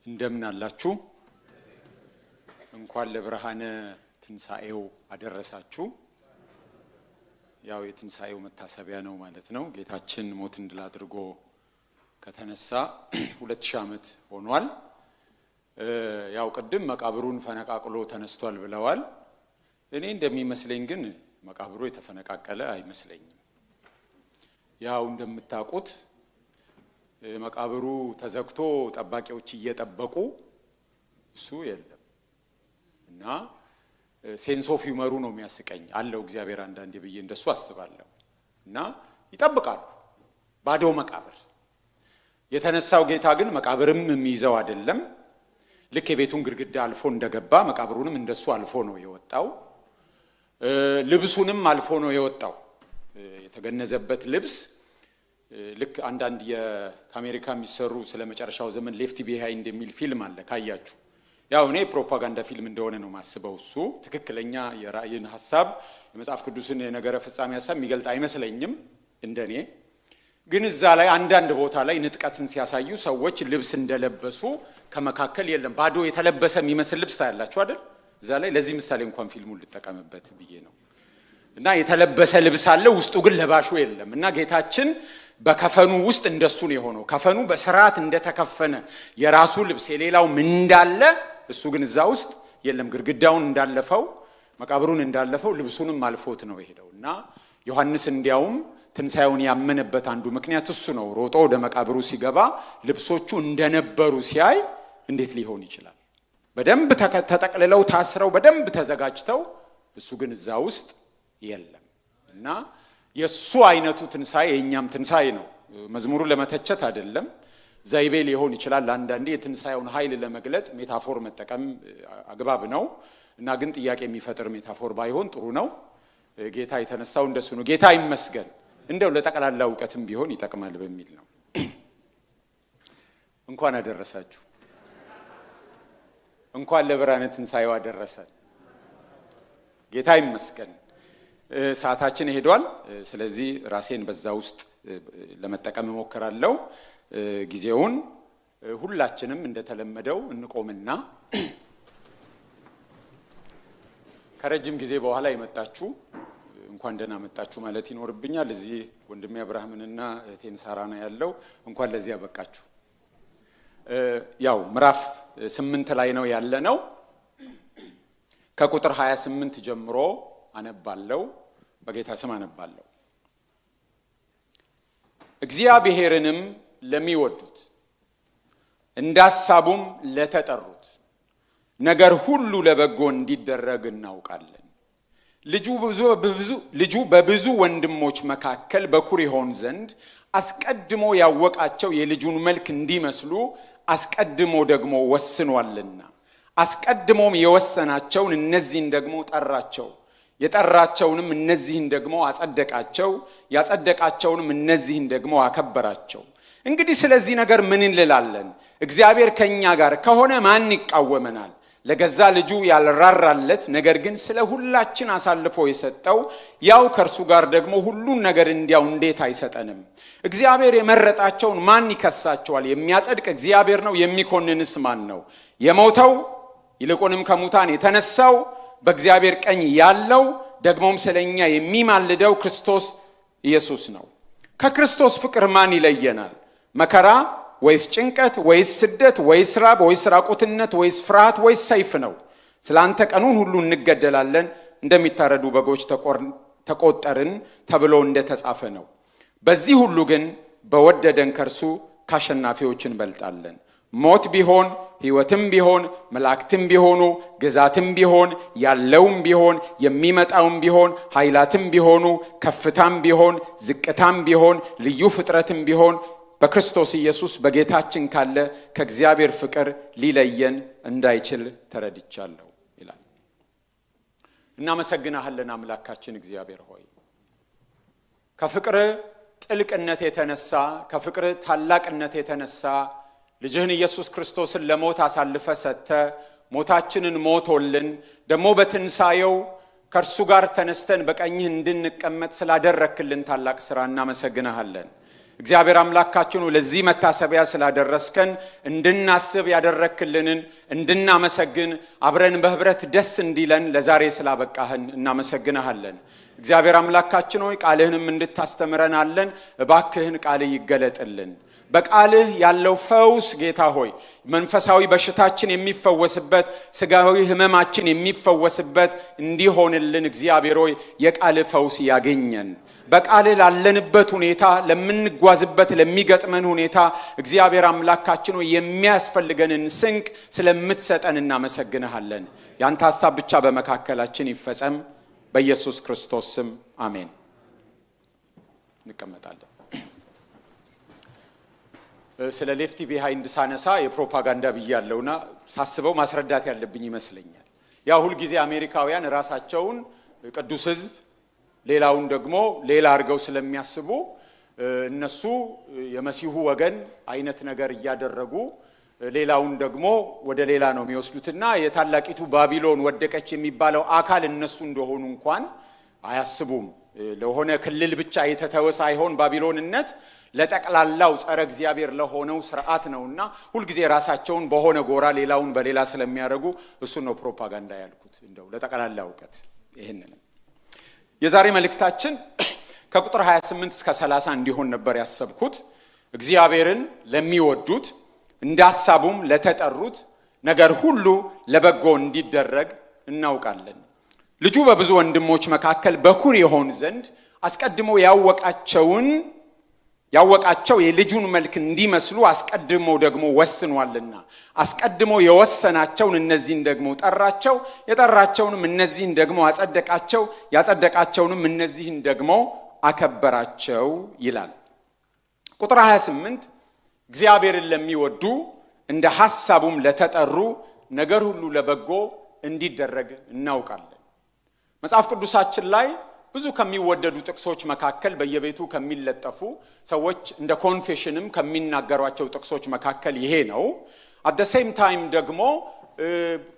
እንደምን አላችሁ? እንኳን ለብርሃነ ትንሳኤው አደረሳችሁ። ያው የትንሳኤው መታሰቢያ ነው ማለት ነው። ጌታችን ሞትን ድል አድርጎ ከተነሳ 2000 ዓመት ሆኗል። ያው ቅድም መቃብሩን ፈነቃቅሎ ተነስቷል ብለዋል። እኔ እንደሚመስለኝ ግን መቃብሩ የተፈነቃቀለ አይመስለኝም። ያው እንደምታውቁት መቃብሩ ተዘግቶ ጠባቂዎች እየጠበቁ እሱ የለም እና ሴንስ ኦፍ ሂውመሩ ነው የሚያስቀኝ አለው እግዚአብሔር አንዳንዴ ብዬ እንደሱ አስባለሁ። እና ይጠብቃሉ ባዶ መቃብር። የተነሳው ጌታ ግን መቃብርም የሚይዘው አይደለም። ልክ የቤቱን ግድግዳ አልፎ እንደገባ መቃብሩንም እንደሱ አልፎ ነው የወጣው። ልብሱንም አልፎ ነው የወጣው። የተገነዘበት ልብስ ልክ አንዳንድ ከአሜሪካ የሚሰሩ ስለመጨረሻው ዘመን ሌፍት ቢሃይንድ የሚል ፊልም አለ ካያችሁ። ያው እኔ ፕሮፓጋንዳ ፊልም እንደሆነ ነው ማስበው። እሱ ትክክለኛ የራእይን ሐሳብ የመጽሐፍ ቅዱስን የነገረ ፍጻሜ ሐሳብ የሚገልጥ አይመስለኝም እንደኔ። ግን እዛ ላይ አንዳንድ ቦታ ላይ ንጥቀትን ሲያሳዩ ሰዎች ልብስ እንደለበሱ ከመካከል የለም ባዶ የተለበሰ የሚመስል ልብስ ታያላችሁ አይደል? እዛ ላይ ለዚህ ምሳሌ እንኳን ፊልሙን ልጠቀምበት ብዬ ነው። እና የተለበሰ ልብስ አለ ውስጡ ግን ለባሹ የለም። እና ጌታችን በከፈኑ ውስጥ እንደሱ ነው የሆነው። ከፈኑ በስርዓት እንደተከፈነ የራሱ ልብስ የሌላው ምን እንዳለ እሱ ግን እዛ ውስጥ የለም። ግድግዳውን እንዳለፈው መቃብሩን እንዳለፈው ልብሱንም አልፎት ነው የሄደው። እና ዮሐንስ እንዲያውም ትንሳኤውን ያመነበት አንዱ ምክንያት እሱ ነው። ሮጦ ወደ መቃብሩ ሲገባ ልብሶቹ እንደነበሩ ሲያይ እንዴት ሊሆን ይችላል? በደንብ ተጠቅልለው ታስረው በደንብ ተዘጋጅተው እሱ ግን እዛ ውስጥ የለም። እና የሱ አይነቱ ትንሳኤ የኛም ትንሳኤ ነው። መዝሙሩ ለመተቸት አይደለም፣ ዘይቤ ሊሆን ይችላል። አንዳንዴ የትንሳኤውን ኃይል ለመግለጥ ሜታፎር መጠቀም አግባብ ነው። እና ግን ጥያቄ የሚፈጥር ሜታፎር ባይሆን ጥሩ ነው። ጌታ የተነሳው እንደሱ ነው። ጌታ ይመስገን። እንደው ለጠቅላላ ዕውቀትም ቢሆን ይጠቅማል በሚል ነው። እንኳን አደረሳችሁ። እንኳን ለብርሃነ ትንሳኤው አደረሰን። ጌታ ይመስገን። ሰዓታችን ሄዷል። ስለዚህ ራሴን በዛ ውስጥ ለመጠቀም እሞክራለሁ። ጊዜውን ሁላችንም እንደተለመደው እንቆምና ከረጅም ጊዜ በኋላ የመጣችሁ እንኳን ደህና መጣችሁ ማለት ይኖርብኛል። እዚህ ወንድሜ አብርሃምንና እህቴን ሳራና ያለው እንኳን ለዚህ ያበቃችሁ። ያው ምዕራፍ 8 ላይ ነው ያለነው። ከቁጥር 28 ጀምሮ አነባለሁ። በጌታ ስም አነባለሁ። እግዚአብሔርንም ለሚወዱት እንደ ሐሳቡም ለተጠሩት ነገር ሁሉ ለበጎ እንዲደረግ እናውቃለን። ልጁ በብዙ ወንድሞች መካከል በኩር ይሆን ዘንድ አስቀድሞ ያወቃቸው የልጁን መልክ እንዲመስሉ አስቀድሞ ደግሞ ወስኗልና፣ አስቀድሞም የወሰናቸውን እነዚህን ደግሞ ጠራቸው፣ የጠራቸውንም እነዚህን ደግሞ አጸደቃቸው፣ ያጸደቃቸውንም እነዚህን ደግሞ አከበራቸው። እንግዲህ ስለዚህ ነገር ምን እንላለን? እግዚአብሔር ከኛ ጋር ከሆነ ማን ይቃወመናል? ለገዛ ልጁ ያልራራለት ነገር ግን ስለ ሁላችን አሳልፎ የሰጠው ያው ከእርሱ ጋር ደግሞ ሁሉን ነገር እንዲያው እንዴት አይሰጠንም? እግዚአብሔር የመረጣቸውን ማን ይከሳቸዋል? የሚያጸድቅ እግዚአብሔር ነው። የሚኮንንስ ማን ነው? የሞተው ይልቁንም ከሙታን የተነሳው በእግዚአብሔር ቀኝ ያለው ደግሞም ስለኛ የሚማልደው ክርስቶስ ኢየሱስ ነው። ከክርስቶስ ፍቅር ማን ይለየናል? መከራ ወይስ ጭንቀት ወይስ ስደት ወይስ ራብ ወይስ ራቁትነት ወይስ ፍርሃት ወይስ ሰይፍ ነው? ስለ አንተ ቀኑን ሁሉ እንገደላለን፣ እንደሚታረዱ በጎች ተቆጠርን ተብሎ እንደተጻፈ ነው። በዚህ ሁሉ ግን በወደደን ከእርሱ ከአሸናፊዎች እንበልጣለን። ሞት ቢሆን ሕይወትም ቢሆን መላእክትም ቢሆኑ ግዛትም ቢሆን ያለውም ቢሆን የሚመጣውም ቢሆን ኃይላትም ቢሆኑ ከፍታም ቢሆን ዝቅታም ቢሆን ልዩ ፍጥረትም ቢሆን በክርስቶስ ኢየሱስ በጌታችን ካለ ከእግዚአብሔር ፍቅር ሊለየን እንዳይችል ተረድቻለሁ ይላል። እናመሰግናለን አምላካችን እግዚአብሔር ሆይ ከፍቅር ጥልቅነት የተነሳ ከፍቅር ታላቅነት የተነሳ ልጅህን ኢየሱስ ክርስቶስን ለሞት አሳልፈ ሰጥተ ሞታችንን ሞቶልን ደግሞ በትንሳኤው ከእርሱ ጋር ተነስተን በቀኝህ እንድንቀመጥ ስላደረክልን ታላቅ ሥራ እናመሰግናለን። እግዚአብሔር አምላካችን ለዚህ መታሰቢያ ስላደረስከን እንድናስብ ያደረክልንን እንድናመሰግን አብረን በህብረት ደስ እንዲለን ለዛሬ ስላበቃህን እናመሰግናለን። እግዚአብሔር አምላካችን ሆይ ቃልህንም እንድታስተምረናለን እባክህን ቃልህ ይገለጥልን። በቃልህ ያለው ፈውስ ጌታ ሆይ መንፈሳዊ በሽታችን የሚፈወስበት ስጋዊ ህመማችን የሚፈወስበት እንዲሆንልን እግዚአብሔር ሆይ የቃልህ ፈውስ ያገኘን። በቃልህ ላለንበት ሁኔታ ለምንጓዝበት ለሚገጥመን ሁኔታ እግዚአብሔር አምላካችን ሆይ የሚያስፈልገንን ስንቅ ስለምትሰጠን እናመሰግንሃለን። ያንተ ሐሳብ ብቻ በመካከላችን ይፈጸም በኢየሱስ ክርስቶስ ስም አሜን። እንቀመጣለን። ስለ ሌፍቲ ቢሃይንድ ሳነሳ የፕሮፓጋንዳ ብያለውና ሳስበው ማስረዳት ያለብኝ ይመስለኛል። ያ ሁሉ ጊዜ አሜሪካውያን ራሳቸውን ቅዱስ ህዝብ ሌላውን ደግሞ ሌላ አድርገው ስለሚያስቡ እነሱ የመሲሁ ወገን አይነት ነገር እያደረጉ ሌላውን ደግሞ ወደ ሌላ ነው የሚወስዱትና የታላቂቱ ባቢሎን ወደቀች የሚባለው አካል እነሱ እንደሆኑ እንኳን አያስቡም። ለሆነ ክልል ብቻ የተተወ ሳይሆን ባቢሎንነት ለጠቅላላው ጸረ እግዚአብሔር ለሆነው ስርዓት ነውና ሁሉ ጊዜ ራሳቸውን በሆነ ጎራ ሌላውን በሌላ ስለሚያደርጉ እሱ ነው ፕሮፓጋንዳ ያልኩት። እንደው ለጠቅላላው ዕውቀት ይሄንን የዛሬ መልእክታችን ከቁጥር 28 እስከ 30 እንዲሆን ነበር ያሰብኩት። እግዚአብሔርን ለሚወዱት እንደ ሐሳቡም ለተጠሩት ነገር ሁሉ ለበጎ እንዲደረግ እናውቃለን። ልጁ በብዙ ወንድሞች መካከል በኩር ይሆን ዘንድ አስቀድሞ ያወቃቸው የልጁን መልክ እንዲመስሉ አስቀድሞ ደግሞ ወስኗልና አስቀድሞ የወሰናቸውን እነዚህን ደግሞ ጠራቸው፣ የጠራቸውንም እነዚህን ደግሞ አጸደቃቸው፣ ያጸደቃቸውንም እነዚህን ደግሞ አከበራቸው ይላል። ቁጥር 28 እግዚአብሔርን ለሚወዱ እንደ ሐሳቡም ለተጠሩ ነገር ሁሉ ለበጎ እንዲደረግ እናውቃለን። መጽሐፍ ቅዱሳችን ላይ ብዙ ከሚወደዱ ጥቅሶች መካከል በየቤቱ ከሚለጠፉ ሰዎች እንደ ኮንፌሽንም ከሚናገሯቸው ጥቅሶች መካከል ይሄ ነው። at the same time ደግሞ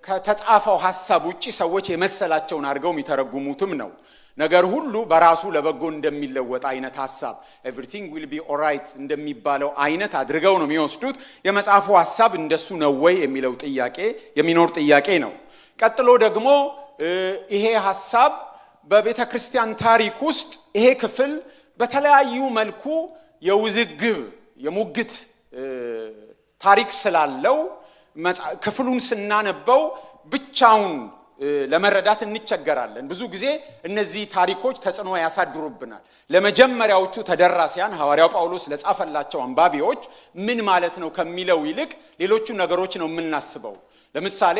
ከተጻፈው ሐሳብ ውጪ ሰዎች የመሰላቸውን አድርገው የሚተረጉሙትም ነው። ነገር ሁሉ በራሱ ለበጎ እንደሚለወጥ አይነት ሐሳብ everything will be alright እንደሚባለው አይነት አድርገው ነው የሚወስዱት። የመጽሐፉ ሐሳብ እንደሱ ነው ወይ የሚለው ጥያቄ የሚኖር ጥያቄ ነው። ቀጥሎ ደግሞ ይሄ ሐሳብ በቤተ ክርስቲያን ታሪክ ውስጥ ይሄ ክፍል በተለያዩ መልኩ የውዝግብ የሙግት ታሪክ ስላለው ክፍሉን ስናነበው ብቻውን ለመረዳት እንቸገራለን። ብዙ ጊዜ እነዚህ ታሪኮች ተጽዕኖ ያሳድሩብናል። ለመጀመሪያዎቹ ተደራሲያን ሐዋርያው ጳውሎስ ለጻፈላቸው አንባቢዎች ምን ማለት ነው ከሚለው ይልቅ ሌሎቹ ነገሮች ነው የምናስበው። ለምሳሌ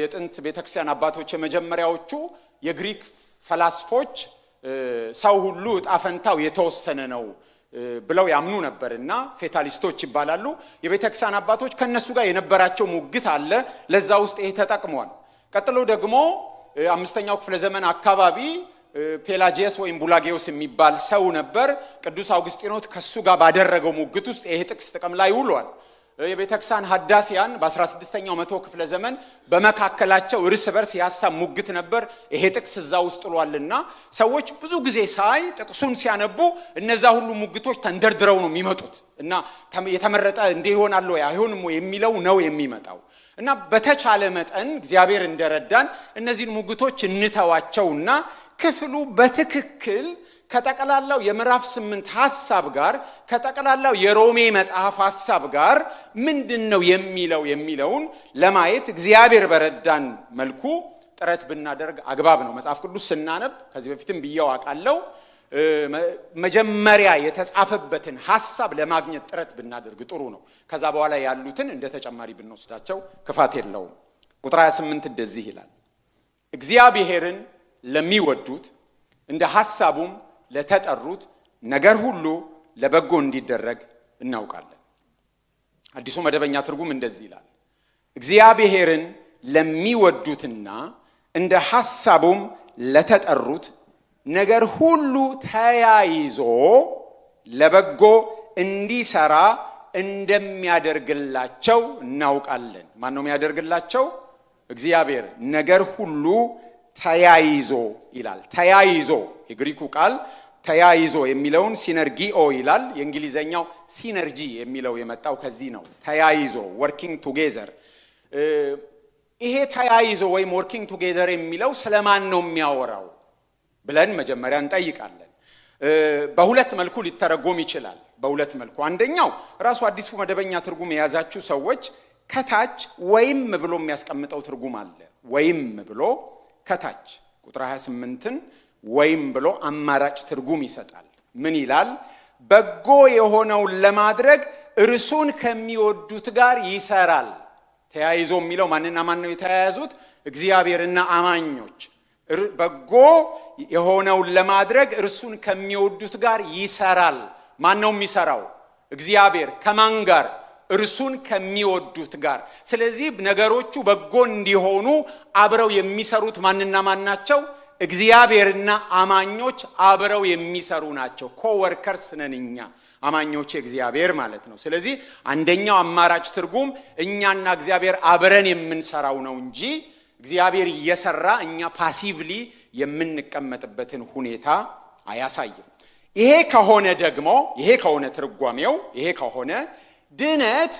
የጥንት ቤተክርስቲያን አባቶች የመጀመሪያዎቹ የግሪክ ፈላስፎች ሰው ሁሉ ዕጣ ፈንታው የተወሰነ ነው ብለው ያምኑ ነበርና ፌታሊስቶች ይባላሉ። የቤተክርስቲያን አባቶች ከነሱ ጋር የነበራቸው ሙግት አለ። ለዛ ውስጥ ይሄ ተጠቅሟል። ቀጥሎ ደግሞ አምስተኛው ክፍለ ዘመን አካባቢ ፔላጂየስ ወይም ቡላጌዎስ የሚባል ሰው ነበር። ቅዱስ አውግስጢኖስ ከሱ ጋር ባደረገው ሙግት ውስጥ ይሄ ጥቅስ ጥቅም ላይ ውሏል። የቤተክርስቲያን ሐዳሲያን በ16ኛው መቶ ክፍለ ዘመን በመካከላቸው እርስ በርስ የሐሳብ ሙግት ነበር። ይሄ ጥቅስ እዛ ውስጥ ጥሏልና ሰዎች ብዙ ጊዜ ጥቅሱን ሲያነቡ እነዛ ሁሉ ሙግቶች ተንደርድረው ነው የሚመጡት እና የተመረጠ እንዲሆናል ወይ አይሆንም የሚለው ነው የሚመጣው። እና በተቻለ መጠን እግዚአብሔር እንደረዳን እነዚህን ሙግቶች እንተዋቸውና ክፍሉ በትክክል ከጠቅላላው የምዕራፍ 8 ሐሳብ ጋር ከጠቅላላው የሮሜ መጽሐፍ ሐሳብ ጋር ምንድነው የሚለውን ለማየት እግዚአብሔር በረዳን መልኩ ጥረት ብናደርግ አግባብ ነው። መጽሐፍ ቅዱስ ስናነብ ከዚህ በፊትም ብየው አውቃለሁ መጀመሪያ የተጻፈበትን ሐሳብ ለማግኘት ጥረት ብናደርግ ጥሩ ነው። ከዛ በኋላ ያሉትን እንደ ተጨማሪ ብንወስዳቸው ክፋት የለውም። ቁጥር 28 እንደዚህ ይላል፣ እግዚአብሔርን ለሚወዱት እንደ ሐሳቡም ለተጠሩት ነገር ሁሉ ለበጎ እንዲደረግ እናውቃለን። አዲሱ መደበኛ ትርጉም እንደዚህ ይላል፣ እግዚአብሔርን ለሚወዱትና እንደ ሐሳቡም ለተጠሩት ነገር ሁሉ ተያይዞ ለበጎ እንዲሰራ እንደሚያደርግላቸው እናውቃለን። ማን ነው የሚያደርግላቸው? እግዚአብሔር። ነገር ሁሉ ተያይዞ ይላል። ተያይዞ የግሪኩ ቃል ተያይዞ የሚለውን ሲነርጊኦ ይላል። የእንግሊዘኛው ሲነርጂ የሚለው የመጣው ከዚህ ነው። ተያይዞ ወርኪንግ ቱጌዘር። ይሄ ተያይዞ ወይም ወርኪንግ ቱጌዘር የሚለው ስለማን ነው የሚያወራው ብለን መጀመሪያ እንጠይቃለን። በሁለት መልኩ ሊተረጎም ይችላል። በሁለት መልኩ አንደኛው ራሱ አዲሱ መደበኛ ትርጉም የያዛችሁ ሰዎች ከታች ወይም ብሎ የሚያስቀምጠው ትርጉም አለ። ወይም ብሎ ከታች ቁጥር 28ን ወይም ብሎ አማራጭ ትርጉም ይሰጣል። ምን ይላል? በጎ የሆነውን ለማድረግ እርሱን ከሚወዱት ጋር ይሰራል። ተያይዞ የሚለው ማንና ማን ነው የተያያዙት? እግዚአብሔርና አማኞች። በጎ የሆነውን ለማድረግ እርሱን ከሚወዱት ጋር ይሰራል። ማን ነው የሚሰራው? እግዚአብሔር። ከማን ጋር? እርሱን ከሚወዱት ጋር። ስለዚህ ነገሮቹ በጎ እንዲሆኑ አብረው የሚሰሩት ማንና ማን ናቸው? እግዚአብሔርና አማኞች አብረው የሚሰሩ ናቸው። ኮወርከርስ ነን እኛ አማኞች እግዚአብሔር ማለት ነው። ስለዚህ አንደኛው አማራጭ ትርጉም እኛና እግዚአብሔር አብረን የምንሰራው ነው እንጂ እግዚአብሔር እየሰራ እኛ ፓሲቭሊ የምንቀመጥበትን ሁኔታ አያሳይም። ይሄ ከሆነ ትርጓሜው ይሄ ከሆነ ድነት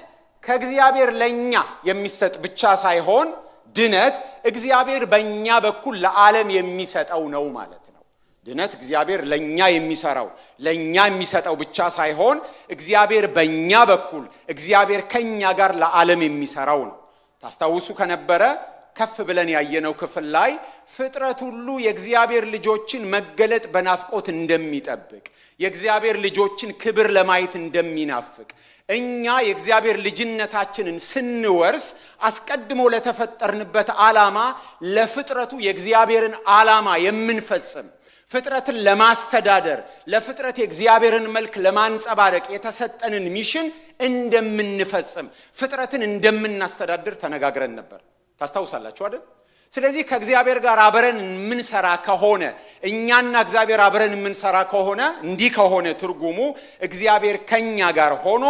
ከእግዚአብሔር ለኛ የሚሰጥ ብቻ ሳይሆን ድነት እግዚአብሔር በእኛ በኩል ለዓለም የሚሰጠው ነው ማለት ነው። ድነት እግዚአብሔር ለኛ የሚሰራው ለኛ የሚሰጠው ብቻ ሳይሆን እግዚአብሔር በእኛ በኩል እግዚአብሔር ከኛ ጋር ለዓለም የሚሰራው ነው። ታስታውሱ ከነበረ ከፍ ብለን ያየነው ክፍል ላይ ፍጥረት ሁሉ የእግዚአብሔር ልጆችን መገለጥ በናፍቆት እንደሚጠብቅ የእግዚአብሔር ልጆችን ክብር ለማየት እንደሚናፍቅ እኛ የእግዚአብሔር ልጅነታችንን ስንወርስ አስቀድሞ ለተፈጠርንበት ዓላማ ለፍጥረቱ የእግዚአብሔርን ዓላማ የምንፈጽም ፍጥረትን ለማስተዳደር ለፍጥረት የእግዚአብሔርን መልክ ለማንጸባረቅ የተሰጠንን ሚሽን እንደምንፈጽም ፍጥረትን እንደምናስተዳድር ተነጋግረን ነበር። ታስታውሳላችሁ አይደል? ስለዚህ ከእግዚአብሔር ጋር አብረን የምንሰራ ከሆነ እኛና እግዚአብሔር አብረን የምንሰራ ከሆነ እንዲህ ከሆነ ትርጉሙ እግዚአብሔር ከኛ ጋር ሆኖ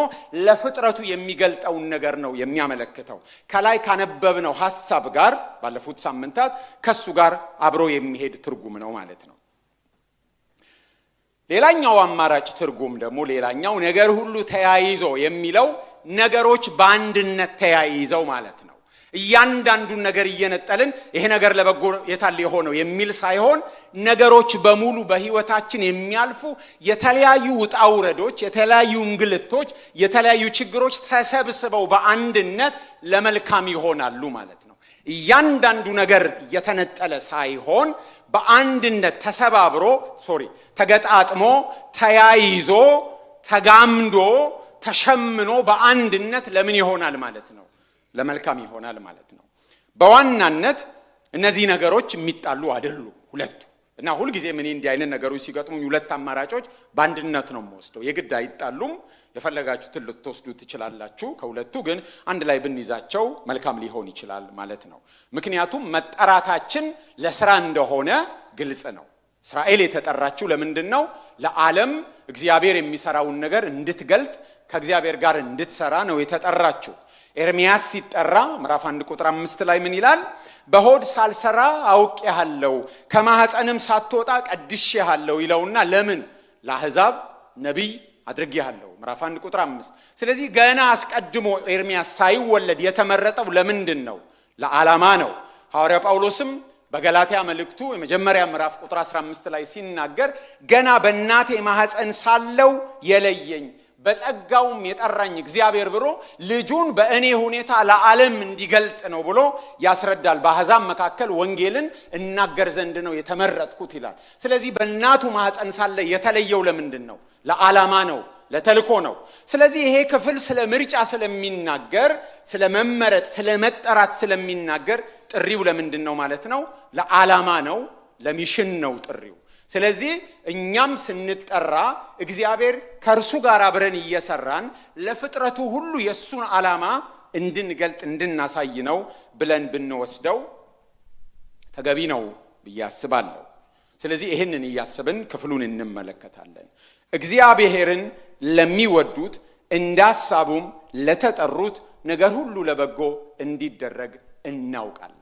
ለፍጥረቱ የሚገልጠውን ነገር ነው የሚያመለክተው። ከላይ ካነበብነው ሐሳብ ጋር ባለፉት ሳምንታት ከሱ ጋር አብሮ የሚሄድ ትርጉም ነው ማለት ነው። ሌላኛው አማራጭ ትርጉም ደግሞ ሌላኛው ነገር ሁሉ ተያይዞ የሚለው ነገሮች በአንድነት ተያይዘው ማለት ነው። እያንዳንዱን ነገር እየነጠልን ይሄ ነገር ለበጎ የታለ የሆነው የሚል ሳይሆን ነገሮች በሙሉ በህይወታችን የሚያልፉ የተለያዩ ውጣ ውረዶች፣ የተለያዩ እንግልቶች፣ የተለያዩ ችግሮች ተሰብስበው በአንድነት ለመልካም ይሆናሉ ማለት ነው። እያንዳንዱ ነገር የተነጠለ ሳይሆን በአንድነት ተገጣጥሞ ተያይዞ ተጋምዶ ተሸምኖ በአንድነት ለምን ይሆናል ማለት ነው? ለመልካም ይሆናል ማለት ነው። በዋናነት እነዚህ ነገሮች የሚጣሉ አይደሉም ሁለቱ። እና ሁሉ ጊዜ ምን እንዲህ አይነት ነገሮች ሲገጥሙኝ ሁለት አማራጮች በአንድነት ነው የምወስደው። የግድ አይጣሉም። የፈለጋችሁትን ልትወስዱ ትችላላችሁ። ከሁለቱ ግን አንድ ላይ ብንይዛቸው መልካም ሊሆን ይችላል ማለት ነው። ምክንያቱም መጠራታችን ለሥራ እንደሆነ ግልጽ ነው። እስራኤል የተጠራችው ለምንድን ነው? ለዓለም እግዚአብሔር የሚሰራውን ነገር እንድትገልጥ ከእግዚአብሔር ጋር እንድትሰራ ነው የተጠራችው። ኤርምያስ ሲጠራ ምዕራፍ 1 ቁጥር 5 ላይ ምን ይላል? በሆድ ሳልሰራ አውቄሃለሁ ከማህፀንም ሳትወጣ ቀድሼሃለሁ ይለውና ለምን? ለአሕዛብ ነቢይ አድርጌሃለሁ። ምዕራፍ 1 ቁጥር 5። ስለዚህ ገና አስቀድሞ ኤርምያስ ሳይወለድ የተመረጠው ለምንድን ነው? ለዓላማ ነው። ሐዋርያ ጳውሎስም በገላትያ መልእክቱ የመጀመሪያ ምዕራፍ ቁጥር 15 ላይ ሲናገር ገና በእናቴ ማህፀን ሳለው የለየኝ በጸጋውም የጠራኝ እግዚአብሔር ብሎ ልጁን በእኔ ሁኔታ ለዓለም እንዲገልጥ ነው ብሎ ያስረዳል። በአሕዛብ መካከል ወንጌልን እናገር ዘንድ ነው የተመረጥኩት ይላል። ስለዚህ በእናቱ ማህፀን ሳለ የተለየው ለምንድን ነው? ለዓላማ ነው፣ ለተልኮ ነው። ስለዚህ ይሄ ክፍል ስለ ምርጫ ስለሚናገር፣ ስለ መመረጥ፣ ስለ መጠራት ስለሚናገር ጥሪው ለምንድን ነው ማለት ነው? ለዓላማ ነው፣ ለሚሽን ነው ጥሪው። ስለዚህ እኛም ስንጠራ እግዚአብሔር ከእርሱ ጋር አብረን እየሰራን ለፍጥረቱ ሁሉ የሱን ዓላማ እንድንገልጥ እንድናሳይ ነው ብለን ብንወስደው ተገቢ ነው ብዬ አስባለሁ። ስለዚህ ይህንን እያሰብን ክፍሉን እንመለከታለን። እግዚአብሔርን ለሚወዱት እንደ ሐሳቡም ለተጠሩት ነገር ሁሉ ለበጎ እንዲደረግ እናውቃለን።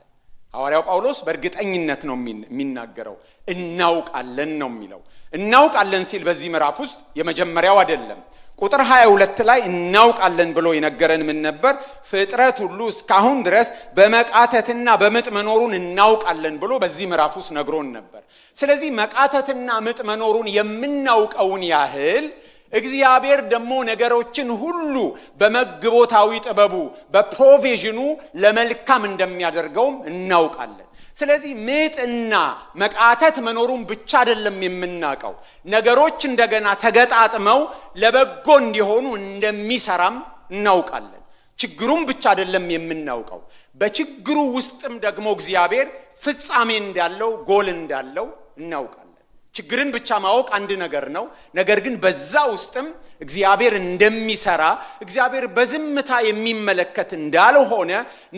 ሐዋርያው ጳውሎስ በእርግጠኝነት ነው የሚናገረው። እናውቃለን ነው የሚለው። እናውቃለን ሲል በዚህ ምዕራፍ ውስጥ የመጀመሪያው አይደለም። ቁጥር 22 ላይ እናውቃለን ብሎ የነገረን ምን ነበር? ፍጥረት ሁሉ እስካሁን ድረስ በመቃተትና በምጥ መኖሩን እናውቃለን ብሎ በዚህ ምዕራፍ ውስጥ ነግሮን ነበር። ስለዚህ መቃተትና ምጥ መኖሩን የምናውቀውን ያህል እግዚአብሔር ደግሞ ነገሮችን ሁሉ በመግቦታዊ ጥበቡ በፕሮቪዥኑ ለመልካም እንደሚያደርገውም እናውቃለን። ስለዚህ ምጥና መቃተት መኖሩን ብቻ አይደለም የምናውቀው፣ ነገሮች እንደገና ተገጣጥመው ለበጎ እንዲሆኑ እንደሚሰራም እናውቃለን። ችግሩን ብቻ አይደለም የምናውቀው፣ በችግሩ ውስጥም ደግሞ እግዚአብሔር ፍጻሜ እንዳለው ጎል እንዳለው እናውቃለን። ችግርን ብቻ ማወቅ አንድ ነገር ነው። ነገር ግን በዛ ውስጥም እግዚአብሔር እንደሚሰራ፣ እግዚአብሔር በዝምታ የሚመለከት እንዳልሆነ፣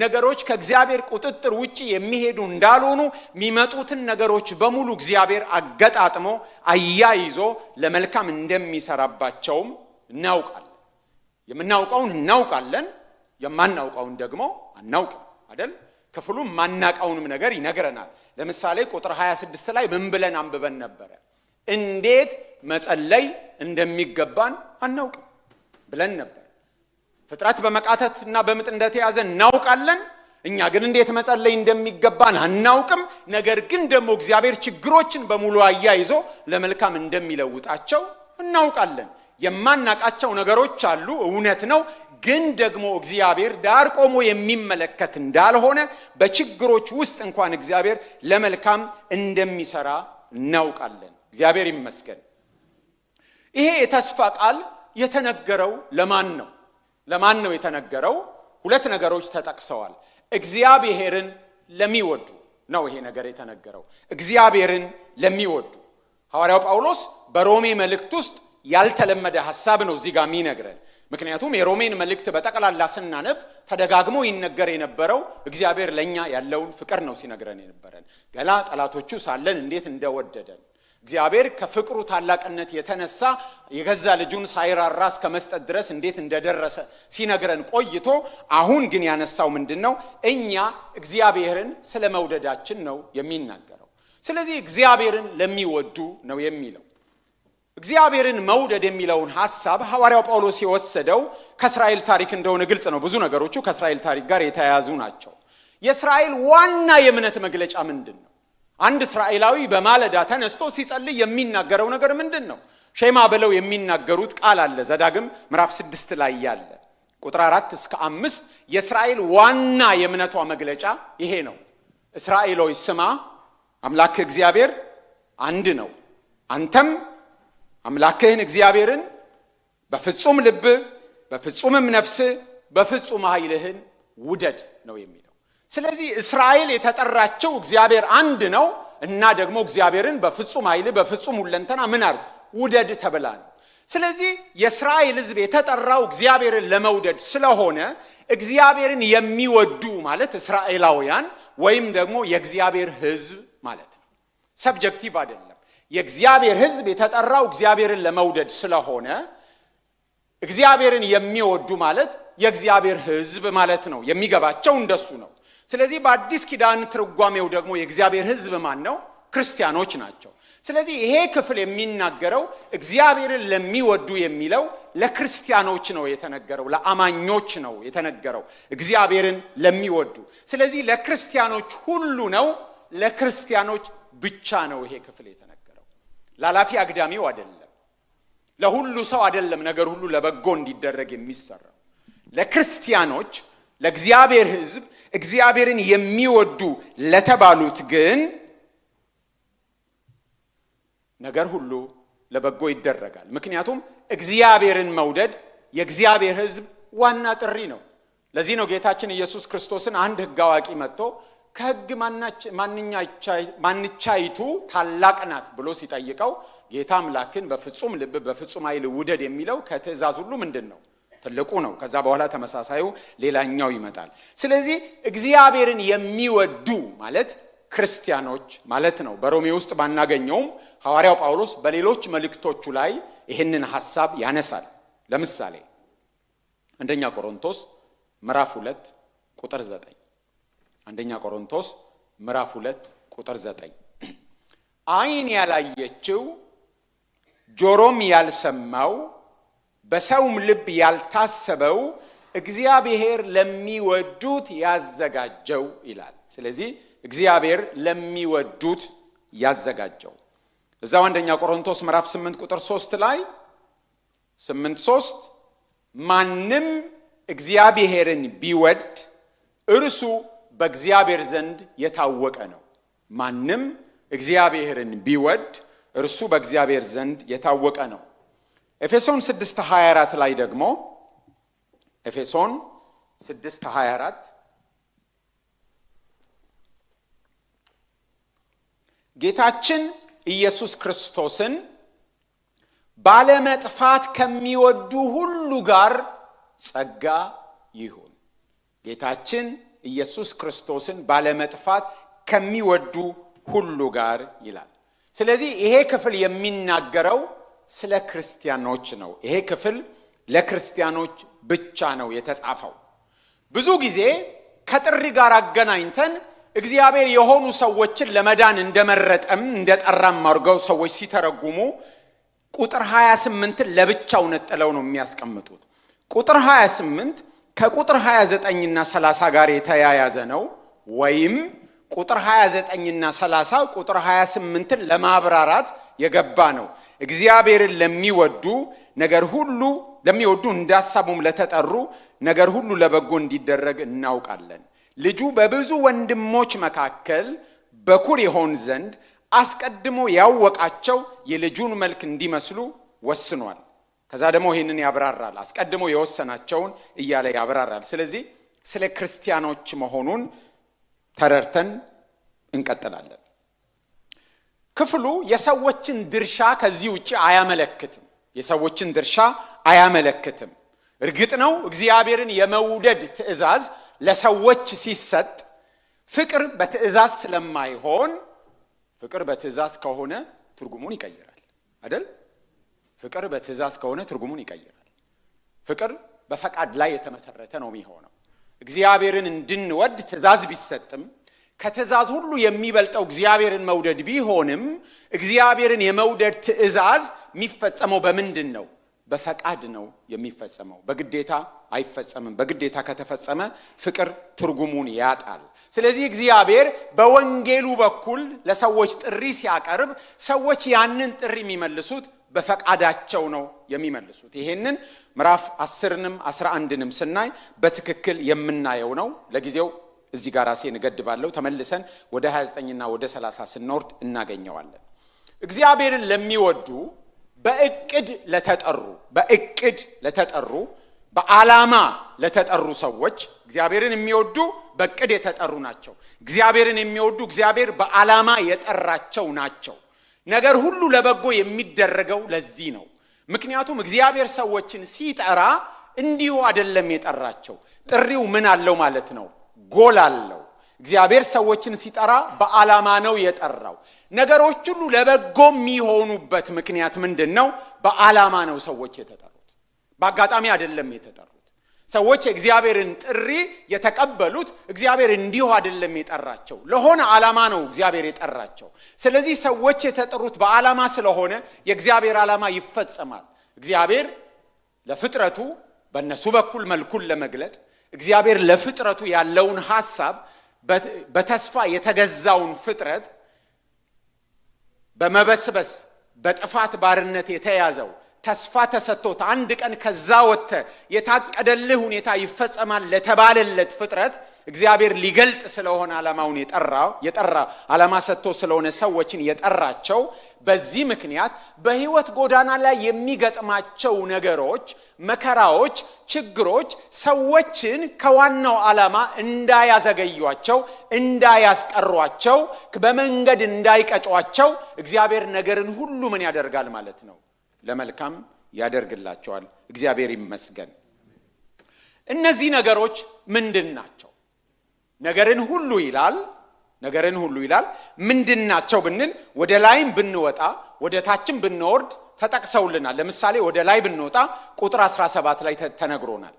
ነገሮች ከእግዚአብሔር ቁጥጥር ውጪ የሚሄዱ እንዳልሆኑ፣ የሚመጡትን ነገሮች በሙሉ እግዚአብሔር አገጣጥሞ አያይዞ ለመልካም እንደሚሰራባቸውም እናውቃለን። የምናውቀውን እናውቃለን፣ የማናውቀውን ደግሞ አናውቅም አይደል? ክፍሉ ማናውቀውንም ነገር ይነግረናል። ለምሳሌ ቁጥር 26 ላይ ምን ብለን አንብበን ነበረ? እንዴት መጸለይ እንደሚገባን አናውቅም ብለን ነበር። ፍጥረት በመቃተትና በምጥ እንደተያዘ እናውቃለን፣ እኛ ግን እንዴት መጸለይ እንደሚገባን አናውቅም። ነገር ግን ደግሞ እግዚአብሔር ችግሮችን በሙሉ አያይዞ ለመልካም እንደሚለውጣቸው እናውቃለን። የማናውቃቸው ነገሮች አሉ፣ እውነት ነው። ግን ደግሞ እግዚአብሔር ዳር ቆሞ የሚመለከት እንዳልሆነ፣ በችግሮች ውስጥ እንኳን እግዚአብሔር ለመልካም እንደሚሰራ እናውቃለን። እግዚአብሔር ይመስገን። ይሄ የተስፋ ቃል የተነገረው ለማን ነው? ለማን ነው የተነገረው? ሁለት ነገሮች ተጠቅሰዋል። እግዚአብሔርን ለሚወዱ ነው ይሄ ነገር የተነገረው። እግዚአብሔርን ለሚወዱ ሐዋርያው ጳውሎስ በሮሜ መልእክት ውስጥ ያልተለመደ ሐሳብ ነው እዚህ ጋር የሚነግረን። ምክንያቱም የሮሜን መልእክት በጠቅላላ ስናነብ ተደጋግሞ ይነገር የነበረው እግዚአብሔር ለኛ ያለውን ፍቅር ነው ሲነግረን የነበረን። ገና ጠላቶቹ ሳለን እንዴት እንደወደደን፣ እግዚአብሔር ከፍቅሩ ታላቅነት የተነሳ የገዛ ልጁን ሳይራራ እስከ መስጠት ድረስ እንዴት እንደደረሰ ሲነግረን ቆይቶ አሁን ግን ያነሳው ምንድነው? እኛ እግዚአብሔርን ስለመውደዳችን ነው የሚናገረው። ስለዚህ እግዚአብሔርን ለሚወዱ ነው የሚለው። እግዚአብሔርን መውደድ የሚለውን ሐሳብ ሐዋርያው ጳውሎስ የወሰደው ከእስራኤል ታሪክ እንደሆነ ግልጽ ነው። ብዙ ነገሮቹ ከእስራኤል ታሪክ ጋር የተያያዙ ናቸው። የእስራኤል ዋና የእምነት መግለጫ ምንድን ነው? አንድ እስራኤላዊ በማለዳ ተነስቶ ሲጸልይ የሚናገረው ነገር ምንድን ነው? ሼማ ብለው የሚናገሩት ቃል አለ። ዘዳግም ምዕራፍ 6 ላይ ያለ ቁጥር 4 እስከ 5 የእስራኤል ዋና የእምነቷ መግለጫ ይሄ ነው። እስራኤል ሆይ ስማ፣ አምላክ እግዚአብሔር አንድ ነው። አንተም አምላክህን እግዚአብሔርን በፍጹም ልብ፣ በፍጹምም ነፍስ፣ በፍጹም ኃይልህን ውደድ ነው የሚለው። ስለዚህ እስራኤል የተጠራቸው እግዚአብሔር አንድ ነው እና ደግሞ እግዚአብሔርን በፍጹም ኃይል፣ በፍጹም ሁለንተና ምን አድርግ ውደድ ተብላ ነው። ስለዚህ የእስራኤል ሕዝብ የተጠራው እግዚአብሔርን ለመውደድ ስለሆነ እግዚአብሔርን የሚወዱ ማለት እስራኤላውያን ወይም ደግሞ የእግዚአብሔር ሕዝብ ማለት ነው። ሰብጀክቲቭ አይደለም። የእግዚአብሔር ሕዝብ የተጠራው እግዚአብሔርን ለመውደድ ስለሆነ እግዚአብሔርን የሚወዱ ማለት የእግዚአብሔር ሕዝብ ማለት ነው። የሚገባቸው እንደሱ ነው። ስለዚህ በአዲስ ኪዳን ትርጓሜው ደግሞ የእግዚአብሔር ሕዝብ ማን ነው? ክርስቲያኖች ናቸው። ስለዚህ ይሄ ክፍል የሚናገረው እግዚአብሔርን ለሚወዱ የሚለው ለክርስቲያኖች ነው የተነገረው፣ ለአማኞች ነው የተነገረው፣ እግዚአብሔርን ለሚወዱ። ስለዚህ ለክርስቲያኖች ሁሉ ነው፣ ለክርስቲያኖች ብቻ ነው ይሄ ክፍል የተነገረው። ላላፊ አግዳሚው አይደለም፣ ለሁሉ ሰው አይደለም። ነገር ሁሉ ለበጎ እንዲደረግ የሚሰራው ለክርስቲያኖች፣ ለእግዚአብሔር ሕዝብ፣ እግዚአብሔርን የሚወዱ ለተባሉት ግን ነገር ሁሉ ለበጎ ይደረጋል። ምክንያቱም እግዚአብሔርን መውደድ የእግዚአብሔር ሕዝብ ዋና ጥሪ ነው። ለዚህ ነው ጌታችን ኢየሱስ ክርስቶስን አንድ ሕግ አዋቂ መጥቶ ከሕግ ማንቻይቱ ታላቅ ናት ብሎ ሲጠይቀው ጌታ አምላክን በፍጹም ልብ በፍጹም ኃይል ውደድ የሚለው ከትእዛዝ ሁሉ ምንድን ነው? ትልቁ ነው። ከዛ በኋላ ተመሳሳዩ ሌላኛው ይመጣል። ስለዚህ እግዚአብሔርን የሚወዱ ማለት ክርስቲያኖች ማለት ነው። በሮሜ ውስጥ ባናገኘውም ሐዋርያው ጳውሎስ በሌሎች መልእክቶቹ ላይ ይህንን ሐሳብ ያነሳል። ለምሳሌ አንደኛ ቆሮንቶስ ምዕራፍ 2 ቁጥር 9 አንደኛ ቆሮንቶስ ምዕራፍ 2 ቁጥር 9 ዓይን ያላየችው ጆሮም ያልሰማው በሰውም ልብ ያልታሰበው እግዚአብሔር ለሚወዱት ያዘጋጀው ይላል። ስለዚህ እግዚአብሔር ለሚወዱት ያዘጋጀው እዛው አንደኛ ቆሮንቶስ ምዕራፍ 8 ቁጥር 3 ላይ 8:3 ማንም እግዚአብሔርን ቢወድ እርሱ በእግዚአብሔር ዘንድ የታወቀ ነው። ማንም እግዚአብሔርን ቢወድ እርሱ በእግዚአብሔር ዘንድ የታወቀ ነው። ኤፌሶን 6:24 ላይ ደግሞ ኤፌሶን 6:24 ጌታችን ኢየሱስ ክርስቶስን ባለመጥፋት ከሚወዱ ሁሉ ጋር ጸጋ ይሁን። ጌታችን ኢየሱስ ክርስቶስን ባለመጥፋት ከሚወዱ ሁሉ ጋር ይላል። ስለዚህ ይሄ ክፍል የሚናገረው ስለ ክርስቲያኖች ነው። ይሄ ክፍል ለክርስቲያኖች ብቻ ነው የተጻፈው። ብዙ ጊዜ ከጥሪ ጋር አገናኝተን እግዚአብሔር የሆኑ ሰዎችን ለመዳን እንደመረጠም እንደጠራም አድርገው ሰዎች ሲተረጉሙ ቁጥር 28ን ለብቻው ነጥለው ነው የሚያስቀምጡት። ቁጥር 28 ከቁጥር 29 እና 30 ጋር የተያያዘ ነው፣ ወይም ቁጥር 29 እና 30 ቁጥር 28ን ለማብራራት የገባ ነው። እግዚአብሔርን ለሚወዱ ነገር ሁሉ ለሚወዱ እንዳሳቡም ለተጠሩ ነገር ሁሉ ለበጎ እንዲደረግ እናውቃለን። ልጁ በብዙ ወንድሞች መካከል በኩር ይሆን ዘንድ አስቀድሞ ያወቃቸው የልጁን መልክ እንዲመስሉ ወስኗል። ከዛ ደግሞ ይህንን ያብራራል። አስቀድሞ የወሰናቸውን እያለ ያብራራል። ስለዚህ ስለ ክርስቲያኖች መሆኑን ተረድተን እንቀጥላለን። ክፍሉ የሰዎችን ድርሻ ከዚህ ውጪ አያመለክትም። የሰዎችን ድርሻ አያመለክትም። እርግጥ ነው እግዚአብሔርን የመውደድ ትእዛዝ ለሰዎች ሲሰጥ ፍቅር በትእዛዝ ስለማይሆን፣ ፍቅር በትእዛዝ ከሆነ ትርጉሙን ይቀይራል አይደል? ፍቅር በትእዛዝ ከሆነ ትርጉሙን ይቀይራል። ፍቅር በፈቃድ ላይ የተመሰረተ ነው የሚሆነው። እግዚአብሔርን እንድንወድ ትእዛዝ ቢሰጥም ከትእዛዝ ሁሉ የሚበልጠው እግዚአብሔርን መውደድ ቢሆንም እግዚአብሔርን የመውደድ ትእዛዝ የሚፈጸመው በምንድን ነው? በፈቃድ ነው የሚፈጸመው። በግዴታ አይፈጸምም። በግዴታ ከተፈጸመ ፍቅር ትርጉሙን ያጣል። ስለዚህ እግዚአብሔር በወንጌሉ በኩል ለሰዎች ጥሪ ሲያቀርብ ሰዎች ያንን ጥሪ የሚመልሱት በፈቃዳቸው ነው የሚመልሱት። ይሄንን ምዕራፍ 10ንም 11ንም ስናይ በትክክል የምናየው ነው። ለጊዜው እዚህ ጋር ራሴን እገድባለሁ። ተመልሰን ወደ 29ና ወደ 30 ስንወርድ እናገኘዋለን። እግዚአብሔርን ለሚወዱ በእቅድ ለተጠሩ በዓላማ ለተጠሩ ሰዎች እግዚአብሔርን የሚወዱ በእቅድ የተጠሩ ናቸው። እግዚአብሔርን የሚወዱ እግዚአብሔር በዓላማ የጠራቸው ናቸው። ነገር ሁሉ ለበጎ የሚደረገው ለዚህ ነው። ምክንያቱም እግዚአብሔር ሰዎችን ሲጠራ እንዲሁ አይደለም የጠራቸው። ጥሪው ምን አለው ማለት ነው? ጎል አለው። እግዚአብሔር ሰዎችን ሲጠራ በዓላማ ነው የጠራው። ነገሮች ሁሉ ለበጎ የሚሆኑበት ምክንያት ምንድነው? በዓላማ ነው ሰዎች የተጠሩት። በአጋጣሚ አይደለም የተጠሩት። ሰዎች የእግዚአብሔርን ጥሪ የተቀበሉት እግዚአብሔር እንዲሁ አይደለም የጠራቸው። ለሆነ ዓላማ ነው እግዚአብሔር የጠራቸው። ስለዚህ ሰዎች የተጠሩት በዓላማ ስለሆነ የእግዚአብሔር ዓላማ ይፈጸማል። እግዚአብሔር ለፍጥረቱ በእነሱ በኩል መልኩን ለመግለጥ እግዚአብሔር ለፍጥረቱ ያለውን ሐሳብ በተስፋ የተገዛውን ፍጥረት በመበስበስ በጥፋት ባርነት የተያዘው ተስፋ ተሰጥቶት አንድ ቀን ከዛ ወጥተ የታቀደልህ ሁኔታ ይፈጸማል ለተባለለት ፍጥረት እግዚአብሔር ሊገልጥ ስለሆነ ዓላማውን የጠራ ዓላማ ሰጥቶ ስለሆነ ሰዎችን የጠራቸው። በዚህ ምክንያት በህይወት ጎዳና ላይ የሚገጥማቸው ነገሮች፣ መከራዎች፣ ችግሮች ሰዎችን ከዋናው ዓላማ እንዳያዘገዩአቸው፣ እንዳያስቀሯቸው፣ በመንገድ እንዳይቀጯቸው እግዚአብሔር ነገርን ሁሉ ምን ያደርጋል ማለት ነው? ለመልካም ያደርግላቸዋል። እግዚአብሔር ይመስገን። እነዚህ ነገሮች ምንድን ናቸው? ነገርን ሁሉ ይላል። ምንድን ናቸው ብንል ወደ ላይም ብንወጣ ወደ ታችም ብንወርድ ተጠቅሰውልናል። ለምሳሌ ወደ ላይ ብንወጣ ቁጥር 17 ላይ ተነግሮናል።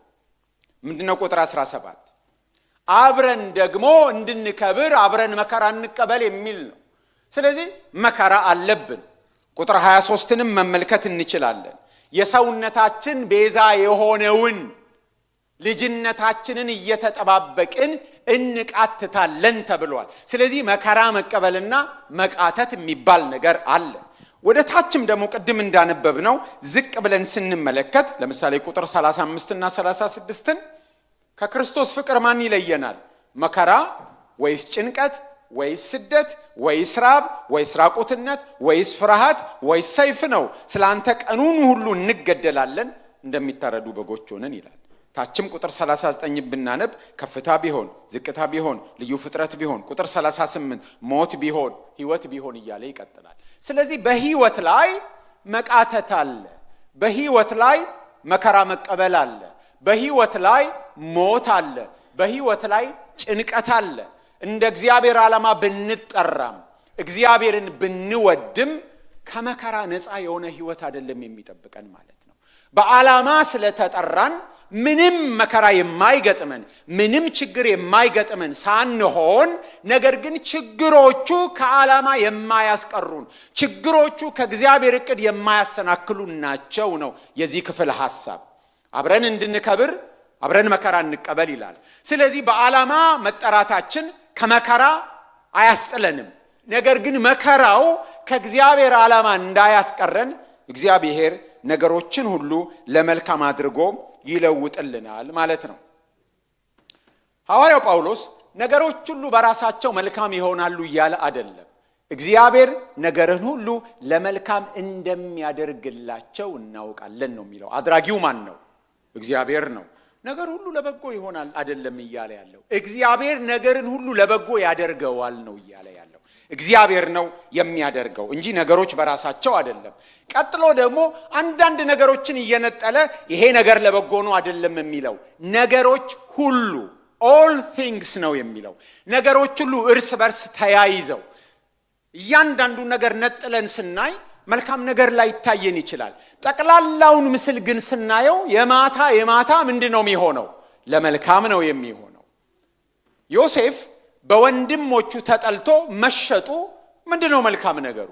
ምንድነው ቁጥር 17? አብረን ደግሞ እንድንከብር አብረን መከራ እንቀበል የሚል ነው። ስለዚህ መከራ አለብን። ቁጥር 23ንም መመልከት እንችላለን። የሰውነታችን ቤዛ የሆነውን ልጅነታችንን እየተጠባበቅን እንቃትታለን ተብሏል። ስለዚህ መከራ መቀበልና መቃተት የሚባል ነገር አለ። ወደ ታችም ደግሞ ቅድም እንዳነበብነው ዝቅ ብለን ስንመለከት ለምሳሌ ቁጥር 35 እና 36ን ከክርስቶስ ፍቅር ማን ይለየናል? መከራ ወይስ ጭንቀት ወይስ ስደት ወይስ ራብ ወይስ ራቁትነት ወይስ ፍርሃት ወይስ ሰይፍ ነው? ስላንተ ቀኑን ሁሉ እንገደላለን፣ እንደሚታረዱ በጎች ሆነን ይላል። ታችም ቁጥር 39 ብናነብ ከፍታ ቢሆን ዝቅታ ቢሆን ልዩ ፍጥረት ቢሆን ቁጥር 38 ሞት ቢሆን ሕይወት ቢሆን እያለ ይቀጥላል። ስለዚህ በሕይወት ላይ መቃተት አለ፣ በሕይወት ላይ መከራ መቀበል አለ፣ በሕይወት ላይ ሞት አለ፣ በሕይወት ላይ ጭንቀት አለ። እንደ እግዚአብሔር ዓላማ ብንጠራም እግዚአብሔርን ብንወድም ከመከራ ነፃ የሆነ ሕይወት አይደለም የሚጠብቀን ማለት ነው። በዓላማ ስለተጠራን ምንም መከራ የማይገጥመን ምንም ችግር የማይገጥመን ሳንሆን ነገር ግን ችግሮቹ ከዓላማ የማያስቀሩን ችግሮቹ ከእግዚአብሔር ዕቅድ የማያሰናክሉን ናቸው ነው የዚህ ክፍል ሐሳብ። አብረን እንድንከብር አብረን መከራ እንቀበል ይላል። ስለዚህ በዓላማ መጠራታችን ከመከራ አያስጥለንም። ነገር ግን መከራው ከእግዚአብሔር ዓላማ እንዳያስቀረን እግዚአብሔር ነገሮችን ሁሉ ለመልካም አድርጎ ይለውጥልናል ማለት ነው። ሐዋርያው ጳውሎስ ነገሮች ሁሉ በራሳቸው መልካም ይሆናሉ እያለ አይደለም። እግዚአብሔር ነገርን ሁሉ ለመልካም እንደሚያደርግላቸው እናውቃለን ነው የሚለው። አድራጊው ማን ነው? እግዚአብሔር ነው። ነገር ሁሉ ለበጎ ይሆናል አይደለም እያለ ያለው። እግዚአብሔር ነገርን ሁሉ ለበጎ ያደርገዋል ነው እያለ ያለው። እግዚአብሔር ነው የሚያደርገው እንጂ ነገሮች በራሳቸው አይደለም። ቀጥሎ ደግሞ አንዳንድ ነገሮችን እየነጠለ ይሄ ነገር ለበጎ ነው አይደለም የሚለው። ነገሮች ሁሉ all things ነው የሚለው። ነገሮች ሁሉ እርስ በርስ ተያይዘው እያንዳንዱ ነገር ነጥለን ስናይ መልካም ነገር ላይ ይታየን ይችላል። ጠቅላላውን ምስል ግን ስናየው የማታ ምንድነው የሚሆነው? ለመልካም ነው የሚሆነው። ዮሴፍ በወንድሞቹ ተጠልቶ መሸጡ ምንድነው መልካም ነገሩ?